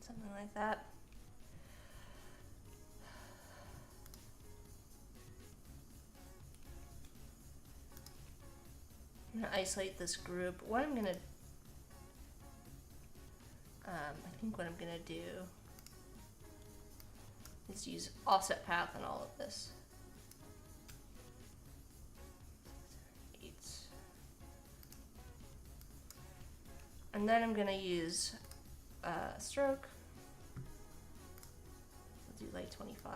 Something like that. I'm gonna isolate this group. What I'm gonna, I think what I'm gonna do is use offset path on all of this. 8. And then I'm gonna use stroke. We'll do light 25.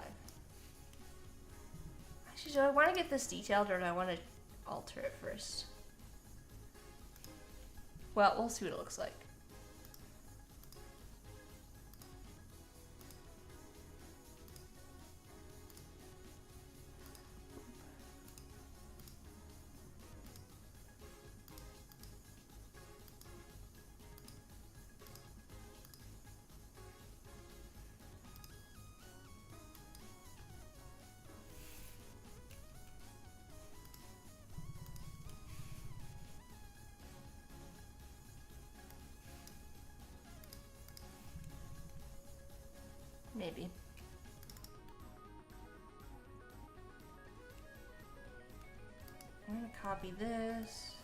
Actually, do I want to get this detailed or do I want to alter it first? Well, we'll see what it looks like. Maybe. I'm gonna copy this.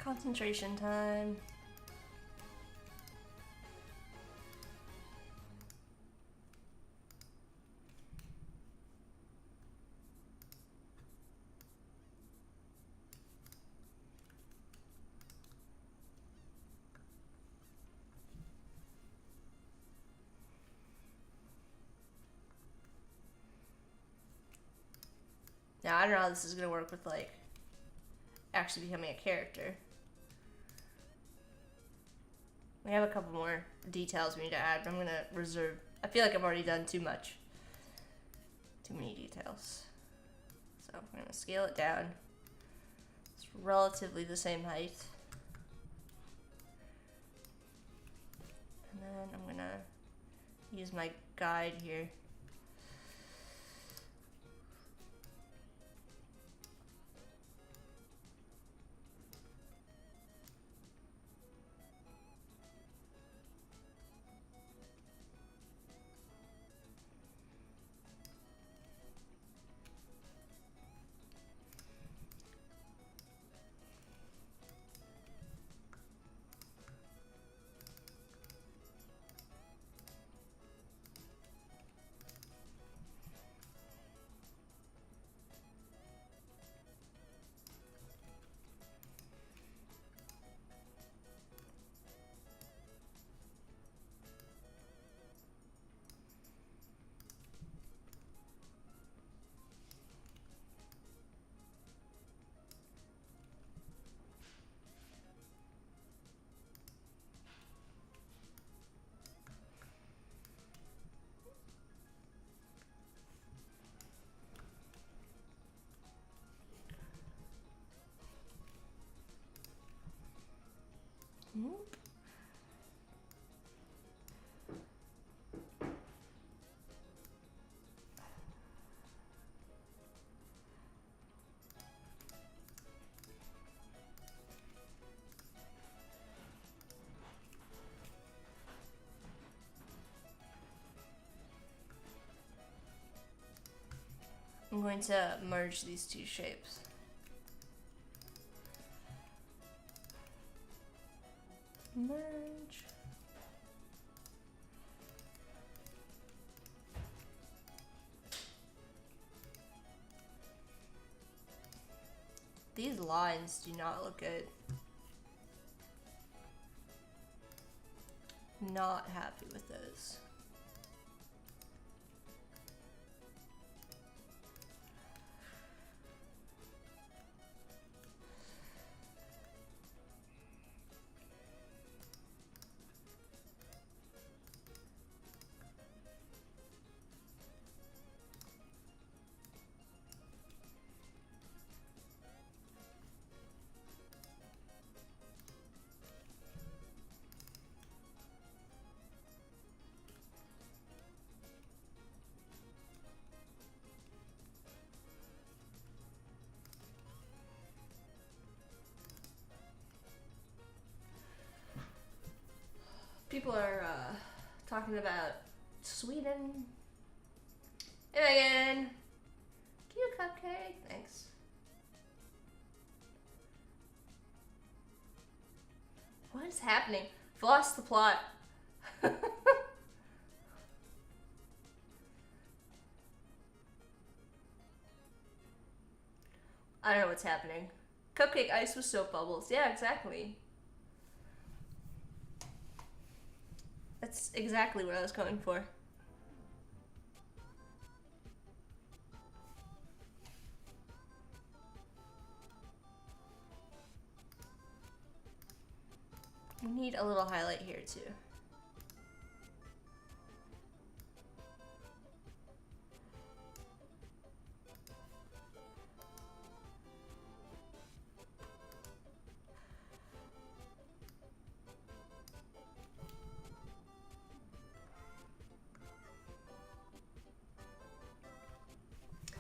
Concentration time. Now, I don't know how this is going to work with, like, actually becoming a character. We have a couple more details we need to add, but I'm going to reserve. I feel like I've already done too much. Too many details. So I'm going to scale it down. It's relatively the same height. And then I'm going to use my guide here. going to merge these two shapes. Merge. These lines do not look good. Not happy with those. People are talking about Sweden. And again, cute cupcake. Thanks. What is happening? I've lost the plot. I don't know what's happening. Cupcake ice with soap bubbles. Yeah, exactly. That's exactly what I was going for. We need a little highlight here too.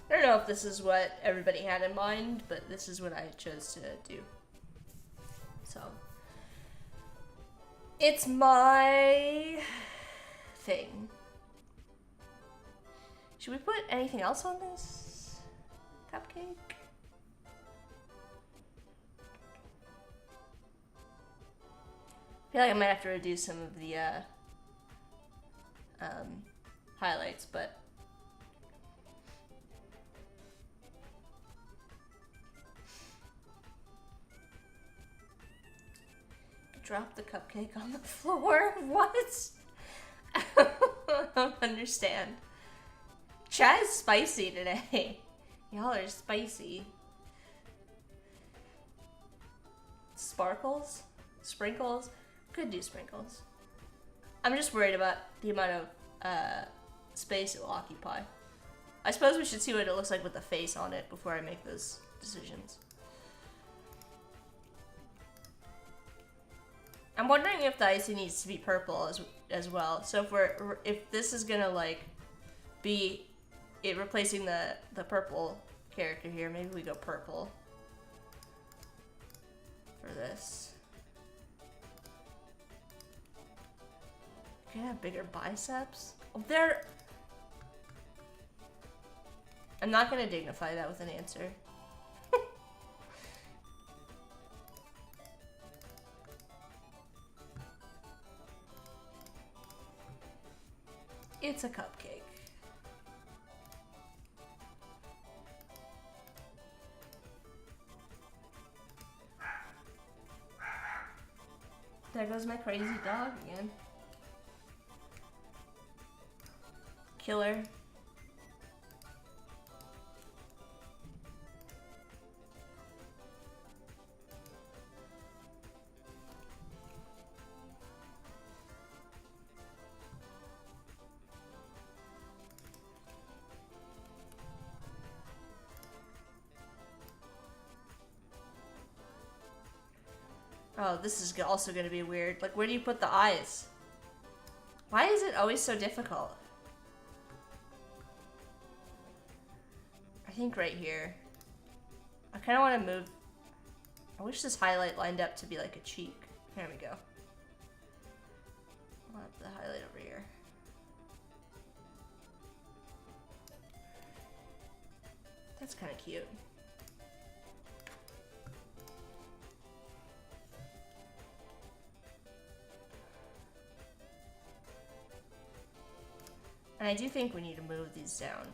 I don't know if this is what everybody had in mind, but this is what I chose to do. So, it's my thing. Should we put anything else on this cupcake? I feel like I might have to reduce some of the highlights, but drop the cupcake on the floor? What? I don't understand. Chat is spicy today. Y'all are spicy. Sparkles? Sprinkles? Could do sprinkles. I'm just worried about the amount of space it will occupy. I suppose we should see what it looks like with the face on it before I make those decisions. I'm wondering if the icing needs to be purple as well. So if this is gonna like be it replacing the purple character here, maybe we go purple for this. Can I have bigger biceps? Oh, I'm not gonna dignify that with an answer. It's a cupcake. There goes my crazy dog again. Killer. Oh, this is also going to be weird. Like, where do you put the eyes? Why is it always so difficult? I think right here. I kind of want to move. I wish this highlight lined up to be like a cheek. There we go. I'll have the highlight over here. That's kind of cute. And I do think we need to move these down.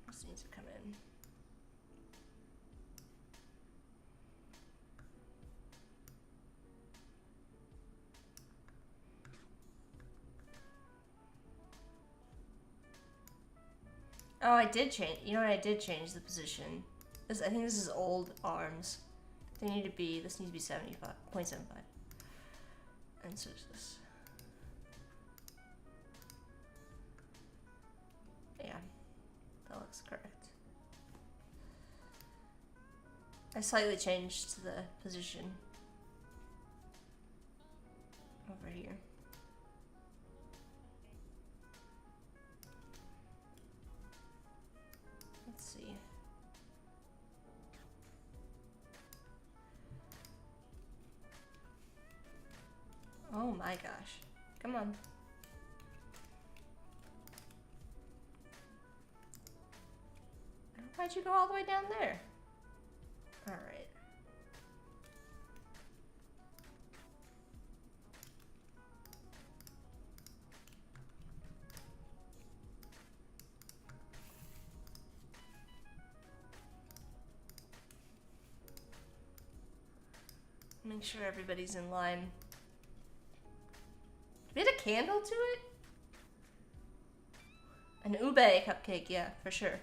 This needs to come in. Oh, I did change. You know what? I did change the position. I think this is old arms. They need to be. This needs to be 75.75. And so is this. Yeah, that looks correct. I slightly changed the position over here. Let's see. Oh my gosh. Come on. Why'd you go all the way down there? Alright. Make sure everybody's in line. We had a candle to it? An ube cupcake, yeah, for sure.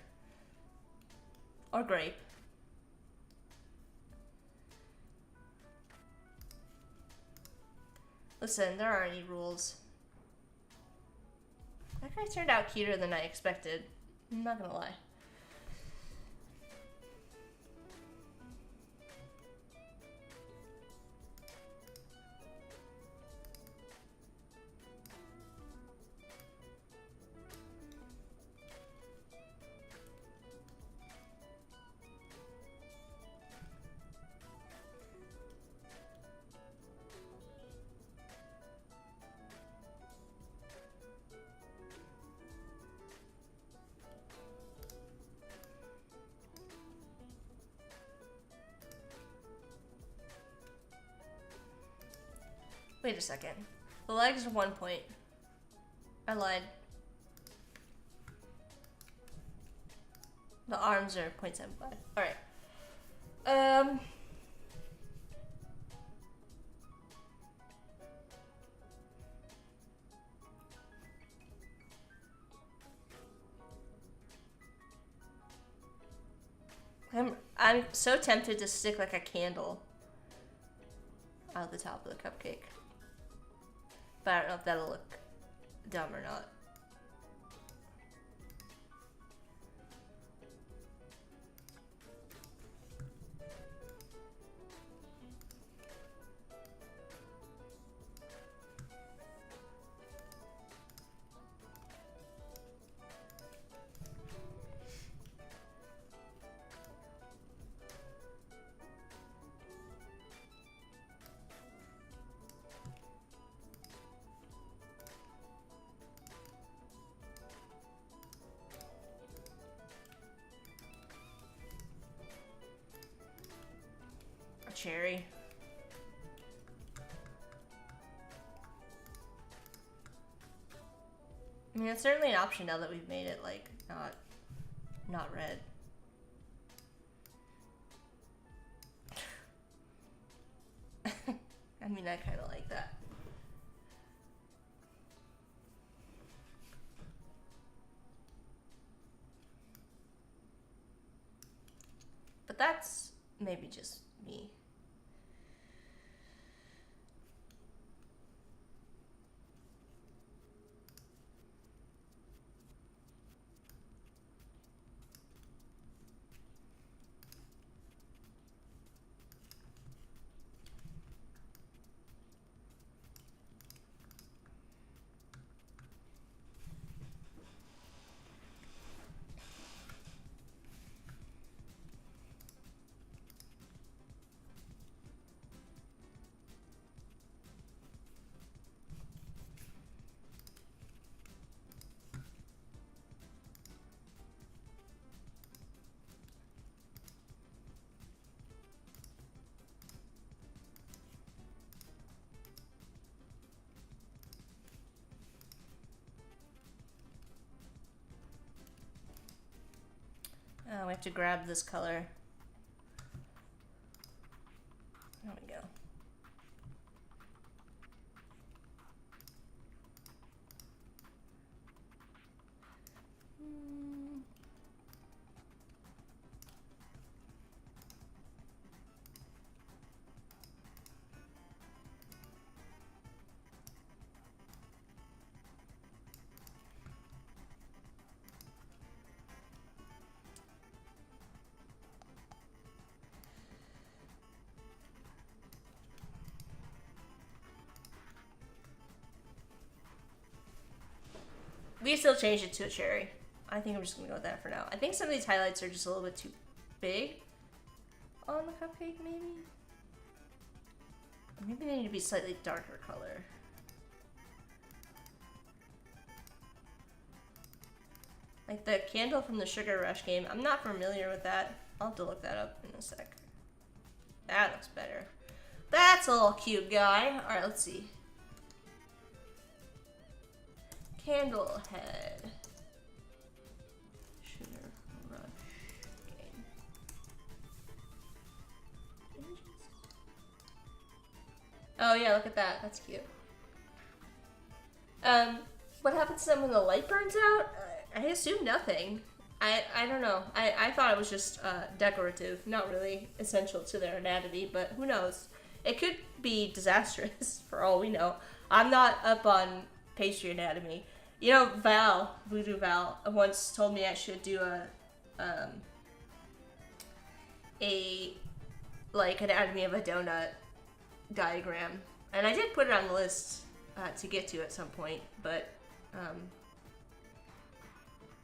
Or grape. Listen, there aren't any rules. That guy turned out cuter than I expected. I'm not gonna lie. Wait a second. The legs are 1 point. I lied. The arms are 0.75. Alright. I'm so tempted to stick like a candle out the top of the cupcake. But I don't know if that'll look dumb or not. Cherry. I mean, it's certainly an option now that we've made it like not red. I mean, I kind of like that. But that's maybe just me. have to grab this color. There we go. We still changed it to a cherry. I think I'm just gonna go with that for now. I think some of these highlights are just a little bit too big on the cupcake, maybe? Or maybe they need to be slightly darker color. Like the candle from the Sugar Rush game. I'm not familiar with that. I'll have to look that up in a sec. That looks better. That's a little cute guy. Alright, let's see. Candle head. Sugar Rush game. Oh yeah, look at that. That's cute. What happens to them when the light burns out? I assume nothing. I don't know. I thought it was just decorative, not really essential to their anatomy, but who knows? It could be disastrous for all we know. I'm not up on pastry anatomy. You know, Voodoo Val, once told me I should do like anatomy of a donut diagram, and I did put it on the list to get to at some point, but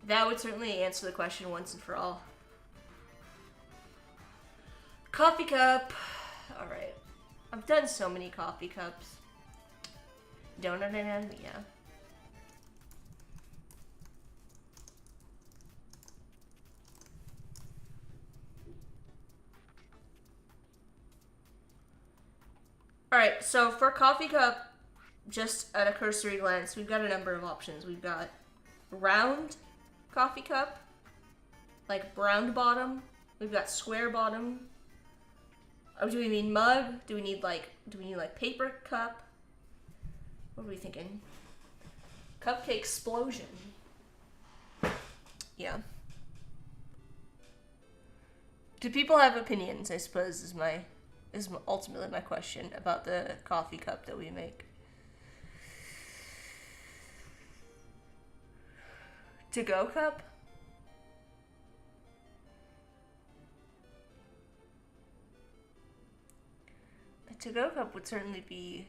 that would certainly answer the question once and for all. Coffee cup. All right, I've done so many coffee cups. Donut anatomy, yeah. Alright, so for coffee cup, just at a cursory glance, we've got a number of options. We've got round coffee cup, like round bottom. We've got square bottom. Oh, do we mean mug? Do we need like paper cup? What are we thinking? Cupcake explosion. Yeah. Do people have opinions, I suppose, is ultimately my question about the coffee cup that we make. To-go cup? The to-go cup would certainly be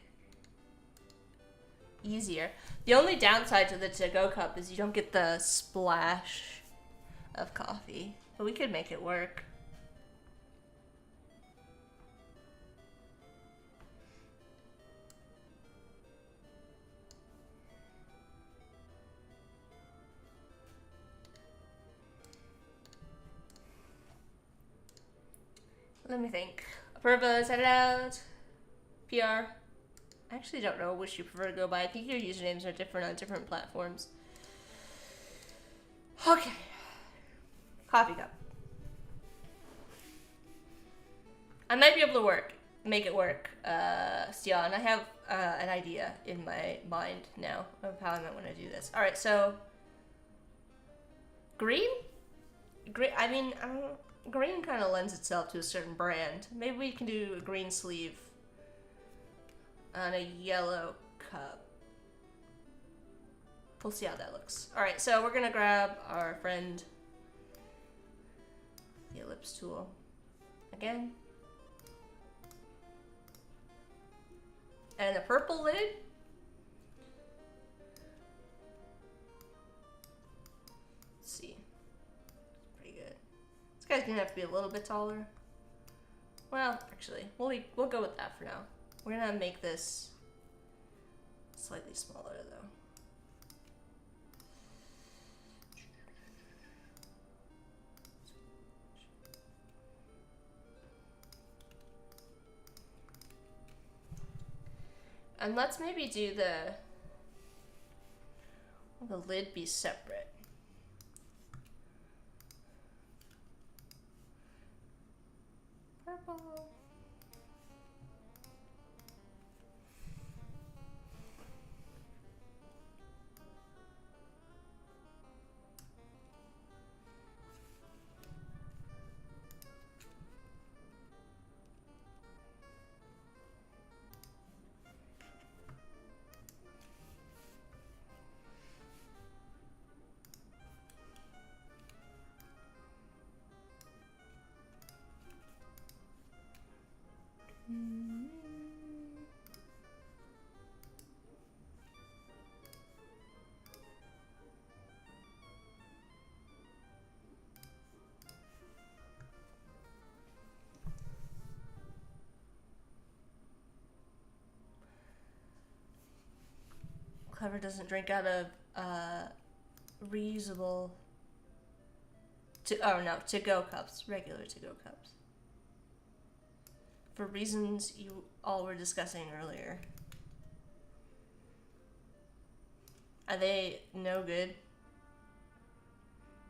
easier. The only downside to the to-go cup is you don't get the splash of coffee, but we could make it work. Let me think. Apurva, set it out. PR. I actually don't know which you prefer to go by. I think your usernames are different on different platforms. Okay. Coffee cup. I might be able to make it work, Stian. I have an idea in my mind now of how I might want to do this. Alright, so green? I mean, I don't know. Green kind of lends itself to a certain brand. Maybe we can do a green sleeve on a yellow cup. We'll see how that looks. Alright, so we're gonna grab our friend, the ellipse tool, again. And a purple lid. Let's see. This guy's gonna have to be a little bit taller. Well, actually, we'll go with that for now. We're gonna make this slightly smaller though. And let's maybe do the lid be separate. Clever doesn't drink out of reusable to-go cups, regular to-go cups. For reasons you all were discussing earlier. Are they no good?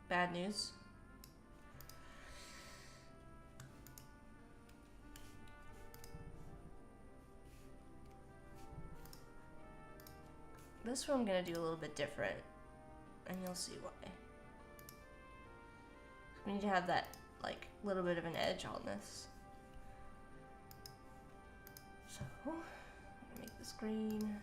Bad news? This one I'm gonna do a little bit different, and you'll see why. We need to have that, like, little bit of an edge on this. So, I'm gonna make this green.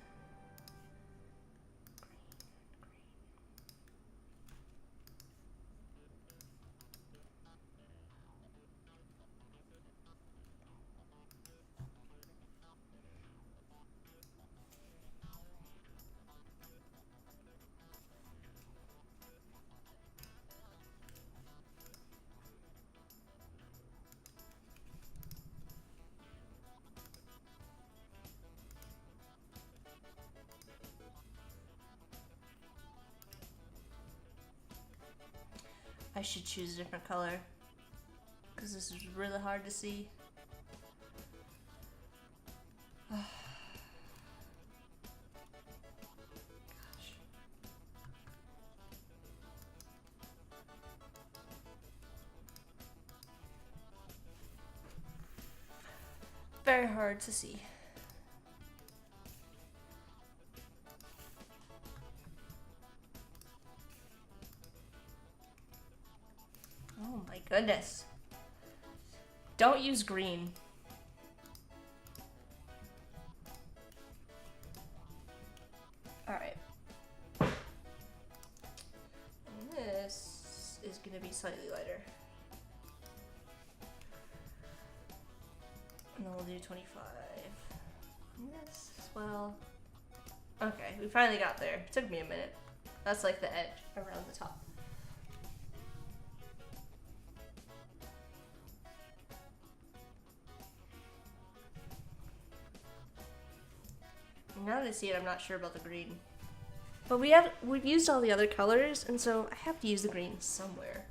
I should choose a different color because this is really hard to see. Gosh. Very hard to see. Oh my goodness. Don't use green. Alright. And this is going to be slightly lighter. And then we'll do 25. And this as well. Okay, we finally got there. It took me a minute. That's like the edge around the top. Now that I see it, I'm not sure about the green. But we've used all the other colors, and so I have to use the green somewhere.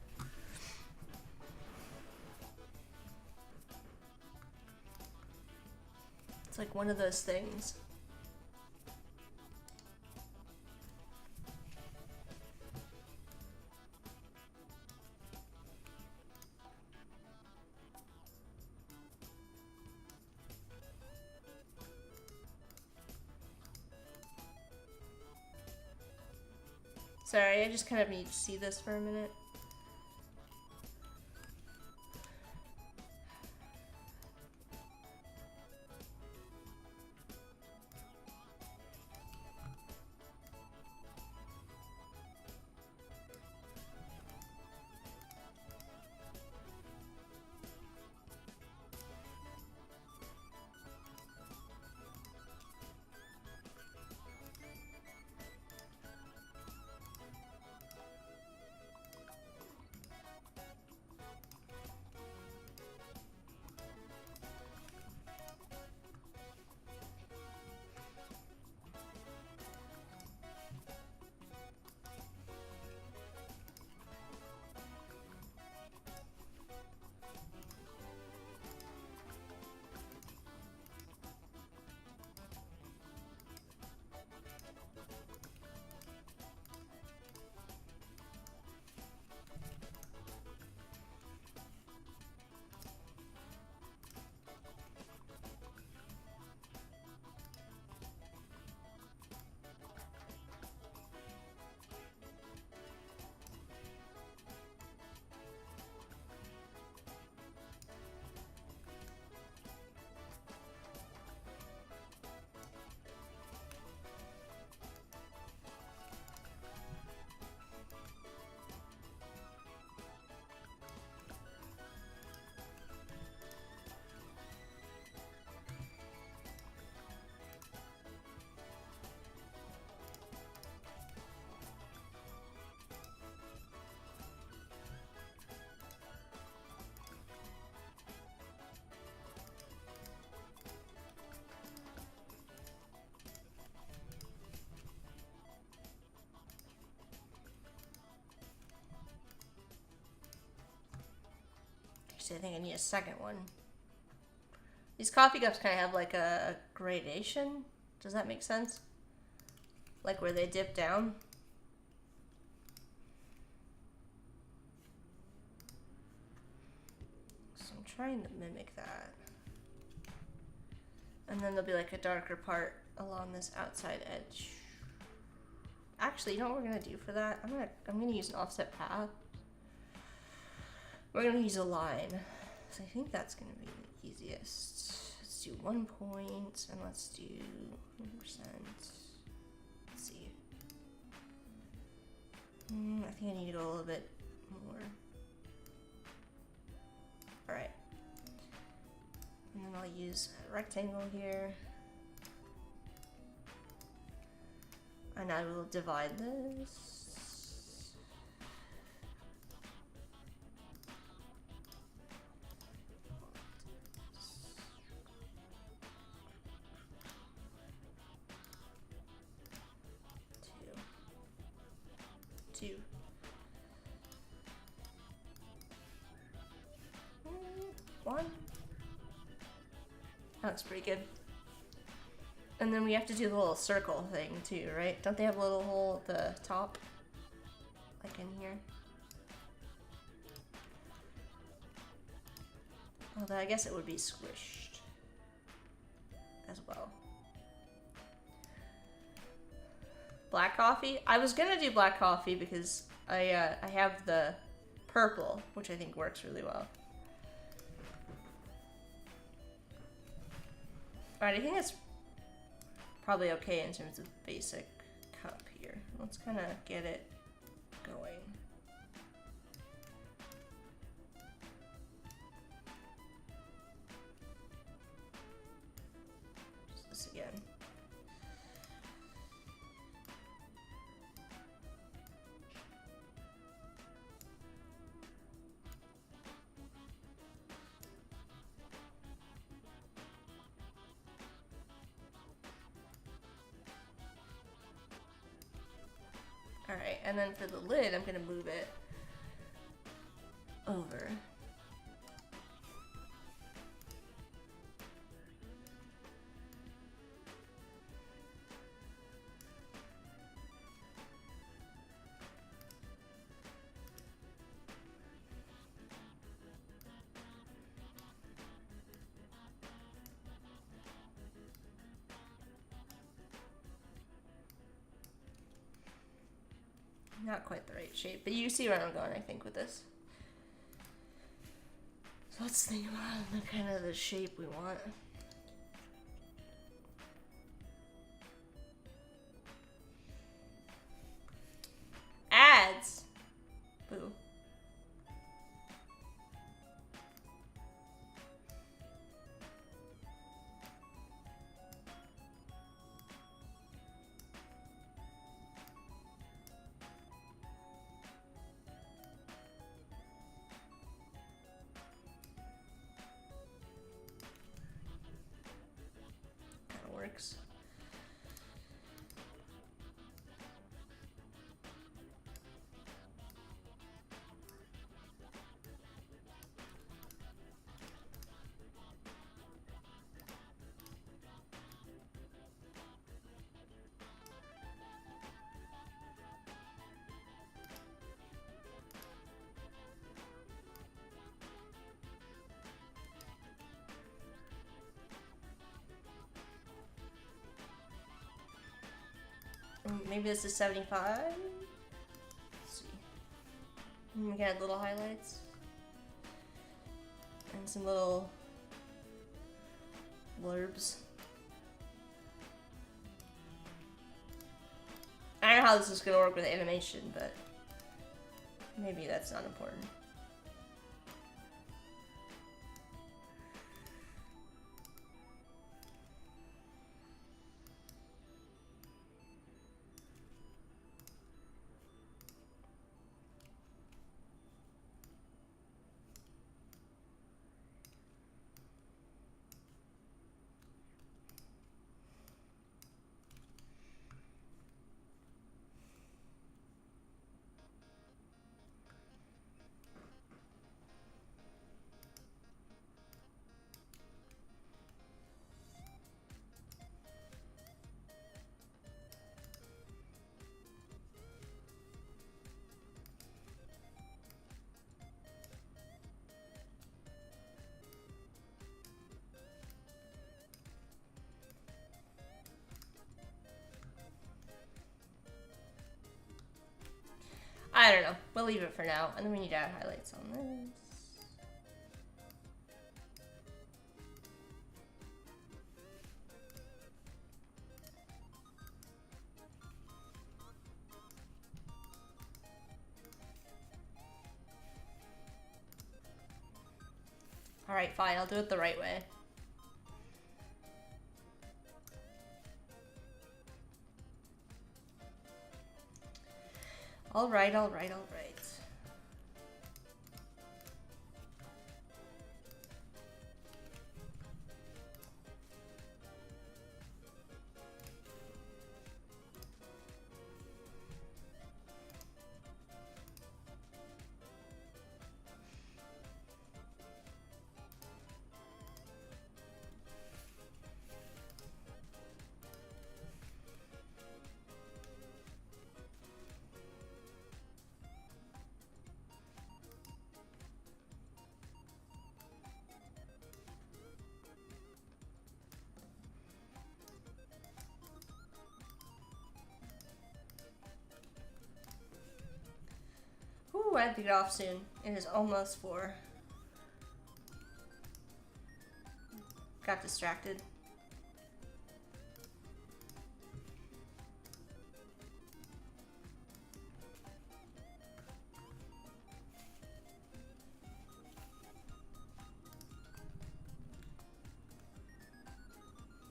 It's like one of those things. Sorry, I just kind of need to see this for a minute. Actually, I think I need a second one. These coffee cups kind of have like a gradation. Does that make sense? Like where they dip down. So I'm trying to mimic that. And then there'll be like a darker part along this outside edge. Actually, you know what we're gonna do for that? I'm gonna use an offset path. We're gonna use a line. So I think that's gonna be the easiest. Let's do 1 point and let's do 1%. Let's see. I think I need to go a little bit more. Alright. And then I'll use a rectangle here. And I will divide this. Two. One. That looks pretty good. And then we have to do the little circle thing too, right? Don't they have a little hole at the top? Like in here? Although I guess it would be squished as well. Black coffee? I was gonna do black coffee because I have the purple, which I think works really well. Alright, I think that's probably okay in terms of basic cup here. Let's kind of get it going. Just this again. Alright, and then for the lid, I'm going to move it over. Not quite the right shape, but you see where I'm going, I think, with this. So let's think about the kind of the shape we want. Ads! Boo. Works. Maybe this is 75. Let's see. We got little highlights and some little blurbs. I don't know how this is gonna work with animation, but maybe that's not important. I don't know. We'll leave it for now. And then we need to add highlights on this. Alright, fine. I'll do it the right way. Alright, alright, alright. Ooh, I have to get off soon. It is almost 4. Got distracted.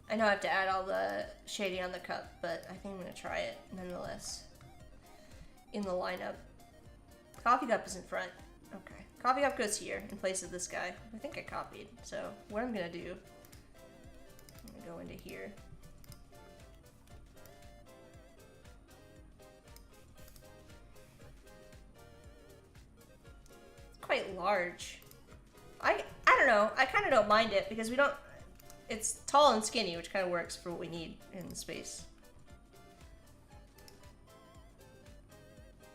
I know I have to add all the shading on the cup, but I think I'm gonna try it nonetheless. In the lineup. Coffee cup is in front. Okay. Coffee cup goes here in place of this guy. I think I copied. So what I'm gonna do, I'm gonna go into here. It's quite large. I don't know. I kind of don't mind it because we don't. It's tall and skinny, which kind of works for what we need in the space.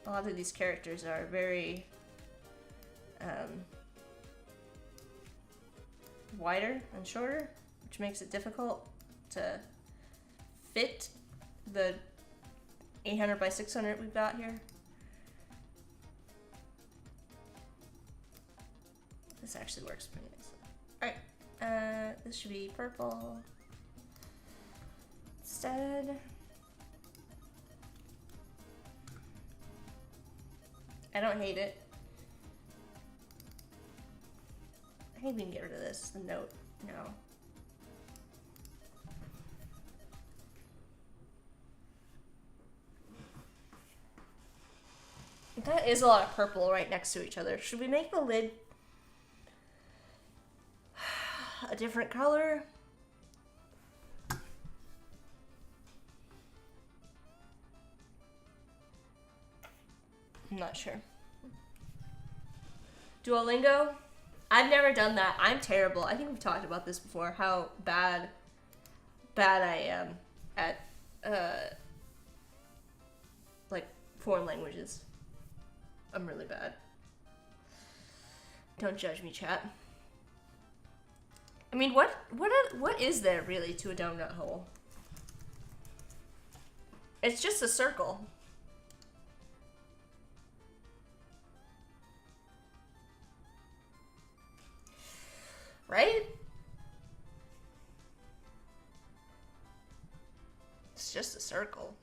A lot of these characters are very wider and shorter, which makes it difficult to fit the 800 by 600 we've got here. This actually works pretty nicely. Alright, this should be purple instead. I don't hate it. I think we can get rid of this. The note. No. That is a lot of purple right next to each other. Should we make the lid a different color? I'm not sure. Duolingo? I've never done that. I'm terrible. I think we've talked about this before, how bad I am at like foreign languages. I'm really bad. Don't judge me, chat. I mean, what is there really to a donut hole? It's just a circle. Right? It's just a circle.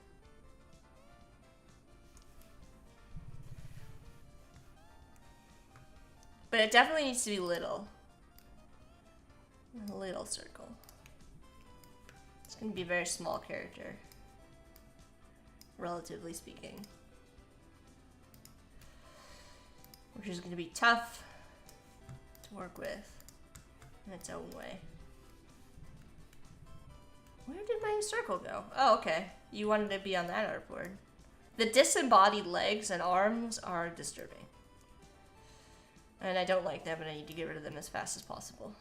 But it definitely needs to be little. A little circle. It's going to be a very small character, relatively speaking. Which is going to be tough to work with in its own way. Where did my circle go? Oh, okay. You wanted to be on that artboard. The disembodied legs and arms are disturbing. And I don't like them, and I need to get rid of them as fast as possible.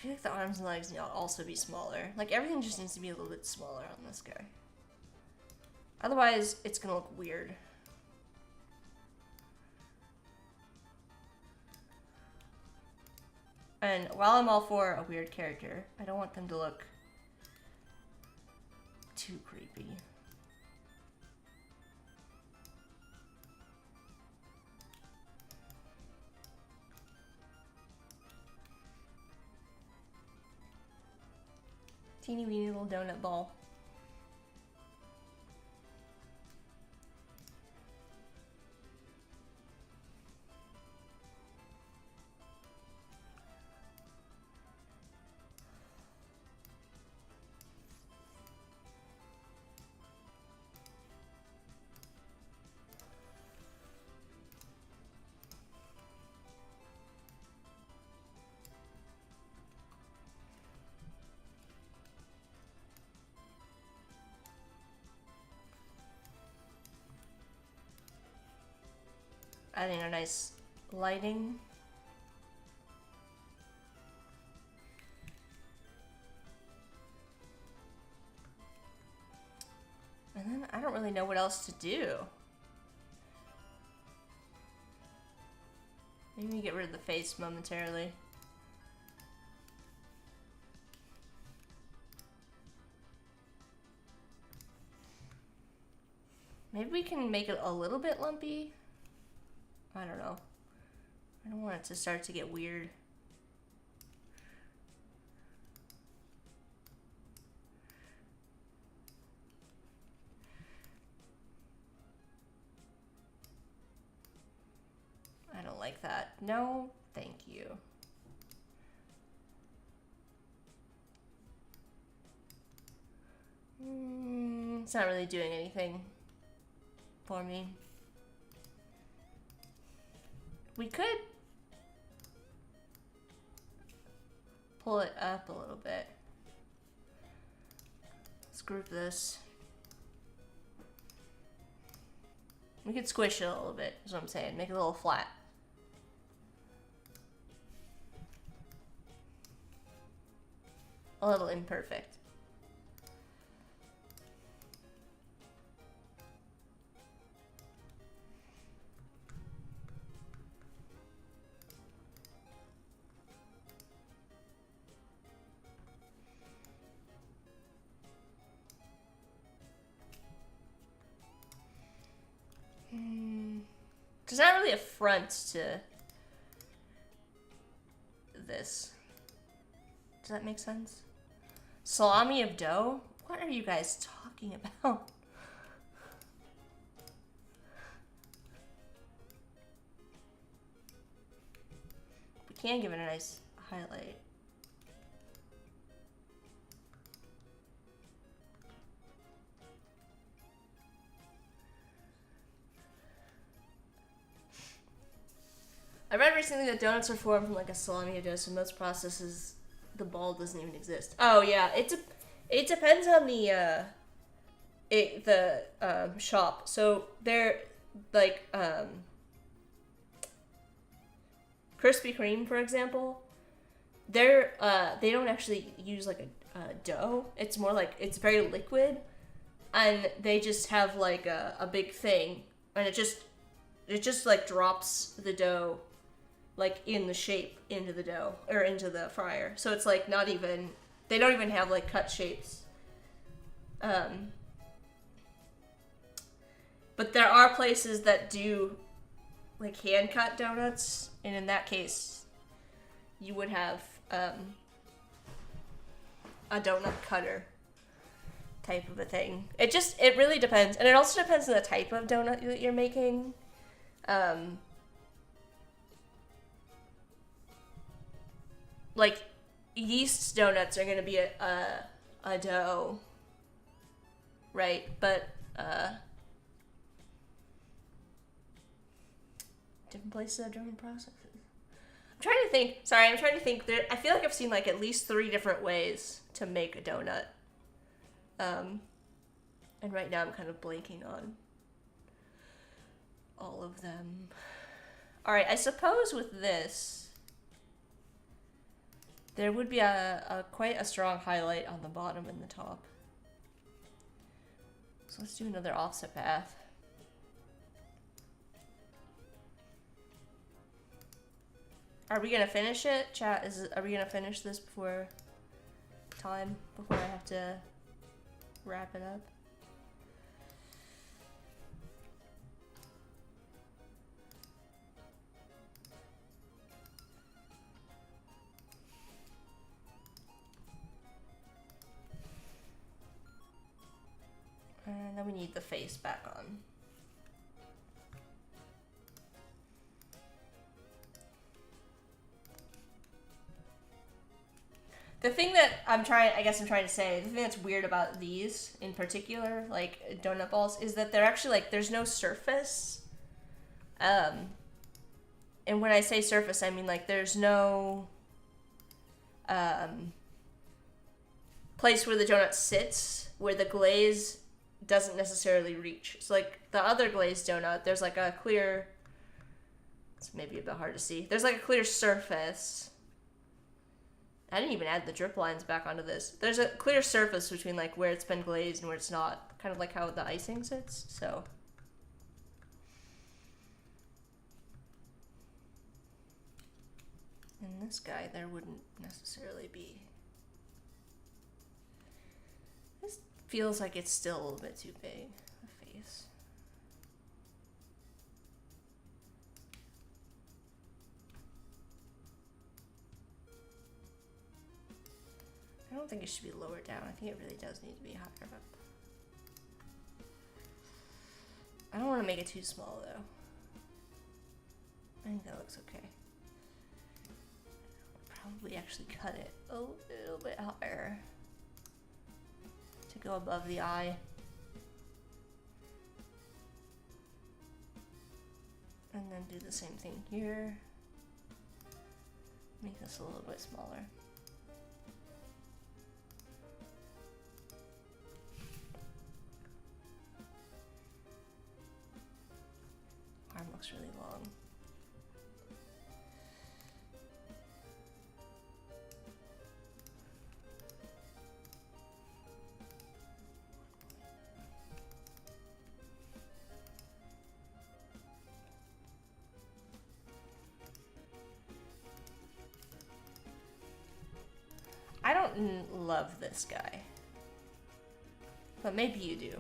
feel like the arms and legs need to also be smaller. Like, everything just needs to be a little bit smaller on this guy. Otherwise, it's gonna look weird. And while I'm all for a weird character, I don't want them to look too creepy. Teeny weeny little donut ball. Adding a nice lighting. And then I don't really know what else to do. Maybe we get rid of the face momentarily. Maybe we can make it a little bit lumpy. I don't know. I don't want it to start to get weird. I don't like that. No, thank you. It's not really doing anything for me. We could pull it up a little bit. Let's group this. We could squish it a little bit, is what I'm saying. Make it a little flat. A little imperfect. There's not really a front to this. Does that make sense? Salami of dough? What are you guys talking about? We can give it a nice highlight. I read recently that donuts are formed from like a salami of dough, so in most processes the ball doesn't even exist. Oh yeah, it depends on the shop. So they're like Krispy Kreme, for example. They don't actually use like a dough. It's more like it's very liquid, and they just have like a big thing, and it just like drops the dough like in the shape into the dough or into the fryer. So it's like not even, they don't even have like cut shapes. But there are places that do like hand cut donuts, and in that case you would have a donut cutter type of a thing. It really depends, and it also depends on the type of donut that you're making. Like yeast donuts are gonna be a dough, right? But different places have different processes. I'm trying to think. Sorry, I'm trying to think. I feel like I've seen like at least 3 different ways to make a donut. And right now I'm kind of blanking on all of them. All right, I suppose with this, there would be a quite a strong highlight on the bottom and the top. So let's do another offset path. Are we gonna finish it? Chat, are we gonna finish this before I have to wrap it up? And then we need the face back on. The thing that I'm trying to say, the thing that's weird about these in particular, like donut balls, is that they're actually like, there's no surface. And when I say surface, I mean like there's no place where the donut sits, where the glaze doesn't necessarily reach. So like the other glazed donut, there's like a clear, it's maybe a bit hard to see. There's like a clear surface. I didn't even add the drip lines back onto this. There's a clear surface between like where it's been glazed and where it's not. Kind of like how the icing sits, so. In this guy, there wouldn't necessarily be. This feels like it's still a little bit too big, the face. I don't think it should be lower down. I think it really does need to be higher up. I don't want to make it too small though. I think that looks okay. I'll probably actually cut it a little bit higher to go above the eye. And then do the same thing here. Make this a little bit smaller. Arm looks really long. I don't love this guy, but maybe you do.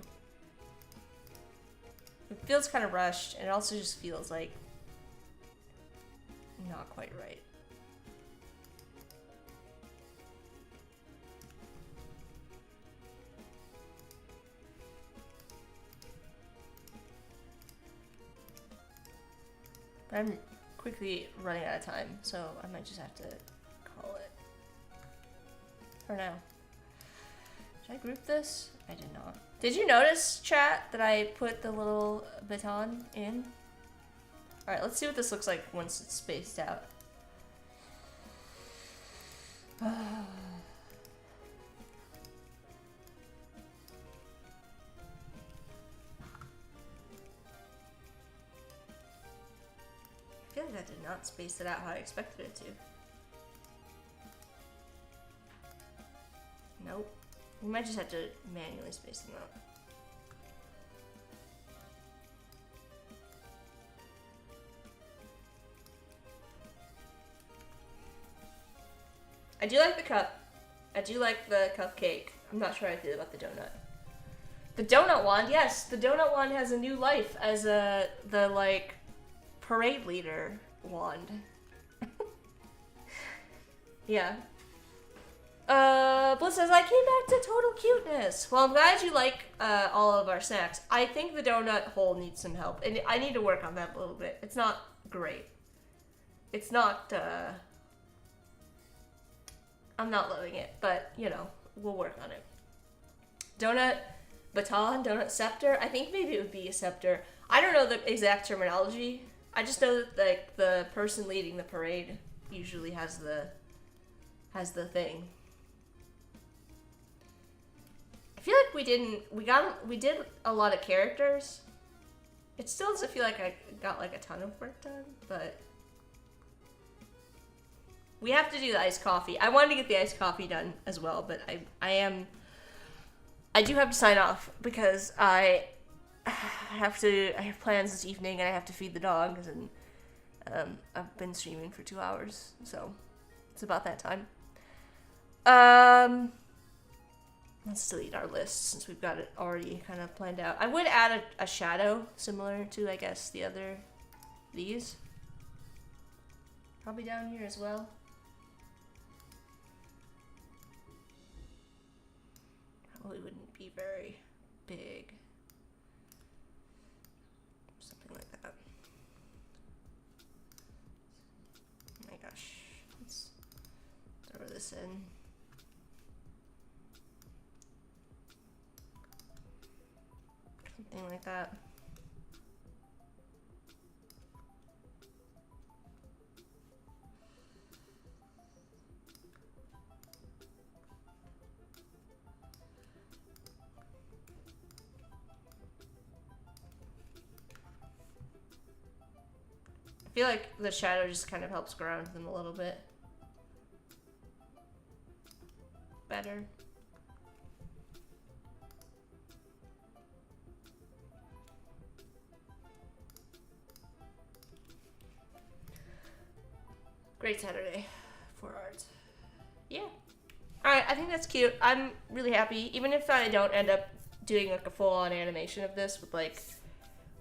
It feels kind of rushed, and it also just feels like not quite right. But I'm quickly running out of time, so I might just have to call it for now. Should I group this? I did not. Did you notice, chat, that I put the little baton in? Alright, let's see what this looks like once it's spaced out. I feel like that did not space it out how I expected it to. Nope. We might just have to manually space them out. I do like the cup. I do like the cupcake. I'm not sure how I feel about the donut. The donut wand, yes, the donut wand has a new life as the like parade leader wand. Yeah. Bliss says, I came back to total cuteness. Well, I'm glad you like all of our snacks. I think the donut hole needs some help, and I need to work on that a little bit. It's not great. It's not, I'm not loving it, but, you know, we'll work on it. Donut baton, donut scepter. I think maybe it would be a scepter. I don't know the exact terminology. I just know that, like, the person leading the parade usually has the thing. I feel like we did a lot of characters. It still doesn't feel like I got like a ton of work done, but we have to do the iced coffee. I wanted to get the iced coffee done as well, but I do have to sign off because I have plans this evening and I have to feed the dogs, and I've been streaming for 2 hours, so it's about that time. Let's delete our list since we've got it already kind of planned out. I would add a shadow similar to, I guess, these. Probably down here as well. Probably wouldn't be very big. Something like that. Oh my gosh. Let's throw this in. Something like that. I feel like the shadow just kind of helps ground them a little bit better. Great Saturday for art. Yeah. Alright, I think that's cute. I'm really happy. Even if I don't end up doing like a full-on animation of this with like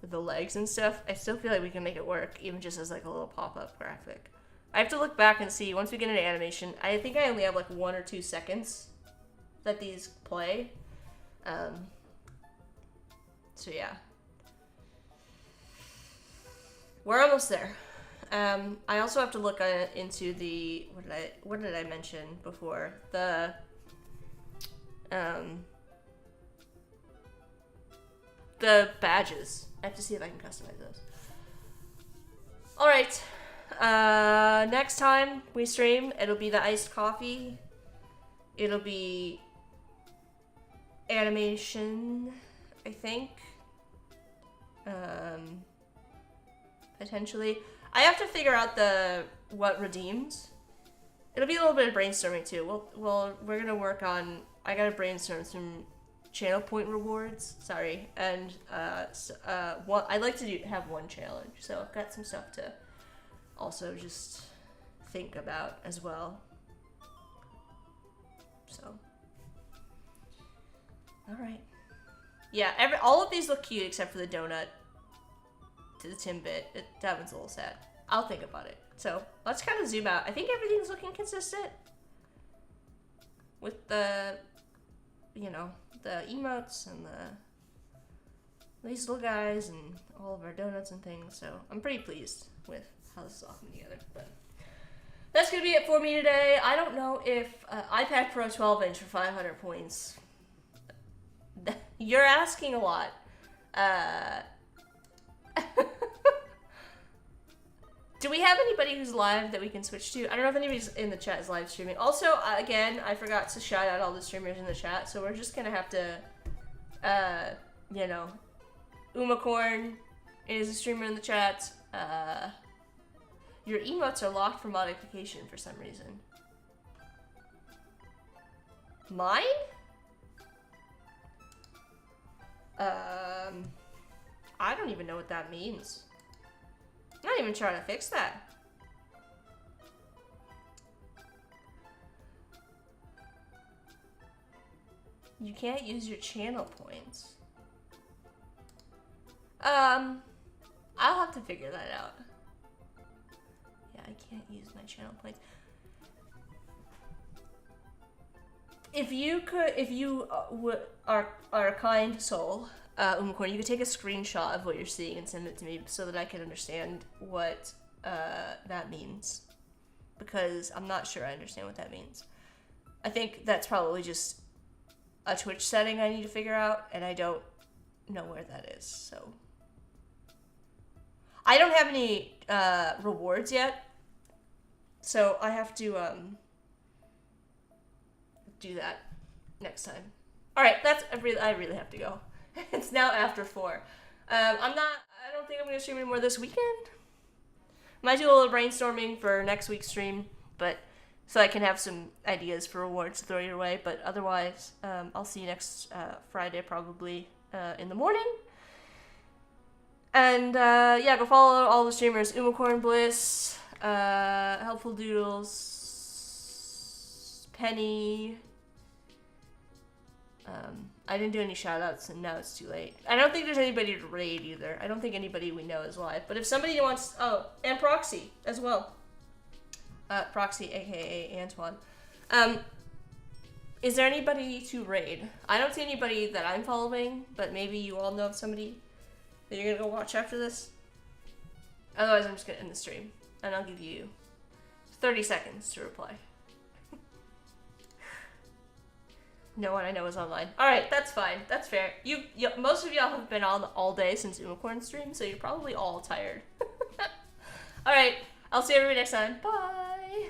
with the legs and stuff, I still feel like we can make it work, even just as like a little pop-up graphic. I have to look back and see, once we get into animation, I think I only have like 1 or 2 seconds that these play. So yeah. We're almost there. I also have to look into the, what did I mention before? The badges. I have to see if I can customize those. Alright. Next time we stream, it'll be the iced coffee. It'll be animation, I think. Potentially. I have to figure out what redeems. It'll be a little bit of brainstorming too. We're gonna work on. I gotta brainstorm some channel point rewards. Sorry, and I'd like to have one challenge. So I've got some stuff to also just think about as well. So, all right. Yeah, all of these look cute except for the donut. To the Timbit. That one's a little sad. I'll think about it. So let's kind of zoom out. I think everything's looking consistent with the, the emotes and these little guys and all of our donuts and things. So I'm pretty pleased with how this is all coming together. But that's gonna be it for me today. I don't know if iPad Pro 12-inch for 500 points. You're asking a lot. Do we have anybody who's live that we can switch to? I don't know if anybody's in the chat is live streaming. Also, again, I forgot to shout out all the streamers in the chat, so we're just gonna have to, Umacorn is a streamer in the chat. Your emotes are locked for modification for some reason. Mine? I don't even know what that means. I'm not even trying to fix that. You can't use your channel points. I'll have to figure that out. Yeah, I can't use my channel points. If you are a kind soul, Umacorn, you could take a screenshot of what you're seeing and send it to me so that I can understand what that means. Because I'm not sure I understand what that means. I think that's probably just a Twitch setting I need to figure out, and I don't know where that is, so. I don't have any rewards yet, so I have to do that next time. Alright, I really have to go. It's now after 4. I don't think I'm going to stream anymore this weekend. Might do a little brainstorming for next week's stream, but so I can have some ideas for rewards to throw your way. But otherwise, I'll see you next Friday probably in the morning. And yeah, go follow all the streamers: Umacorn Bliss, Helpful Doodles, Penny. I didn't do any shoutouts, and now it's too late. I don't think there's anybody to raid either. I don't think anybody we know is live. But if somebody wants... Oh, and Proxy as well. Proxy, aka Antoine. Is there anybody to raid? I don't see anybody that I'm following, but maybe you all know of somebody that you're gonna go watch after this. Otherwise, I'm just gonna end the stream, and I'll give you 30 seconds to reply. No one I know is online. Alright, that's fine. That's fair. Most of y'all have been on all day since Umacorn stream, so you're probably all tired. Alright, I'll see everybody next time. Bye!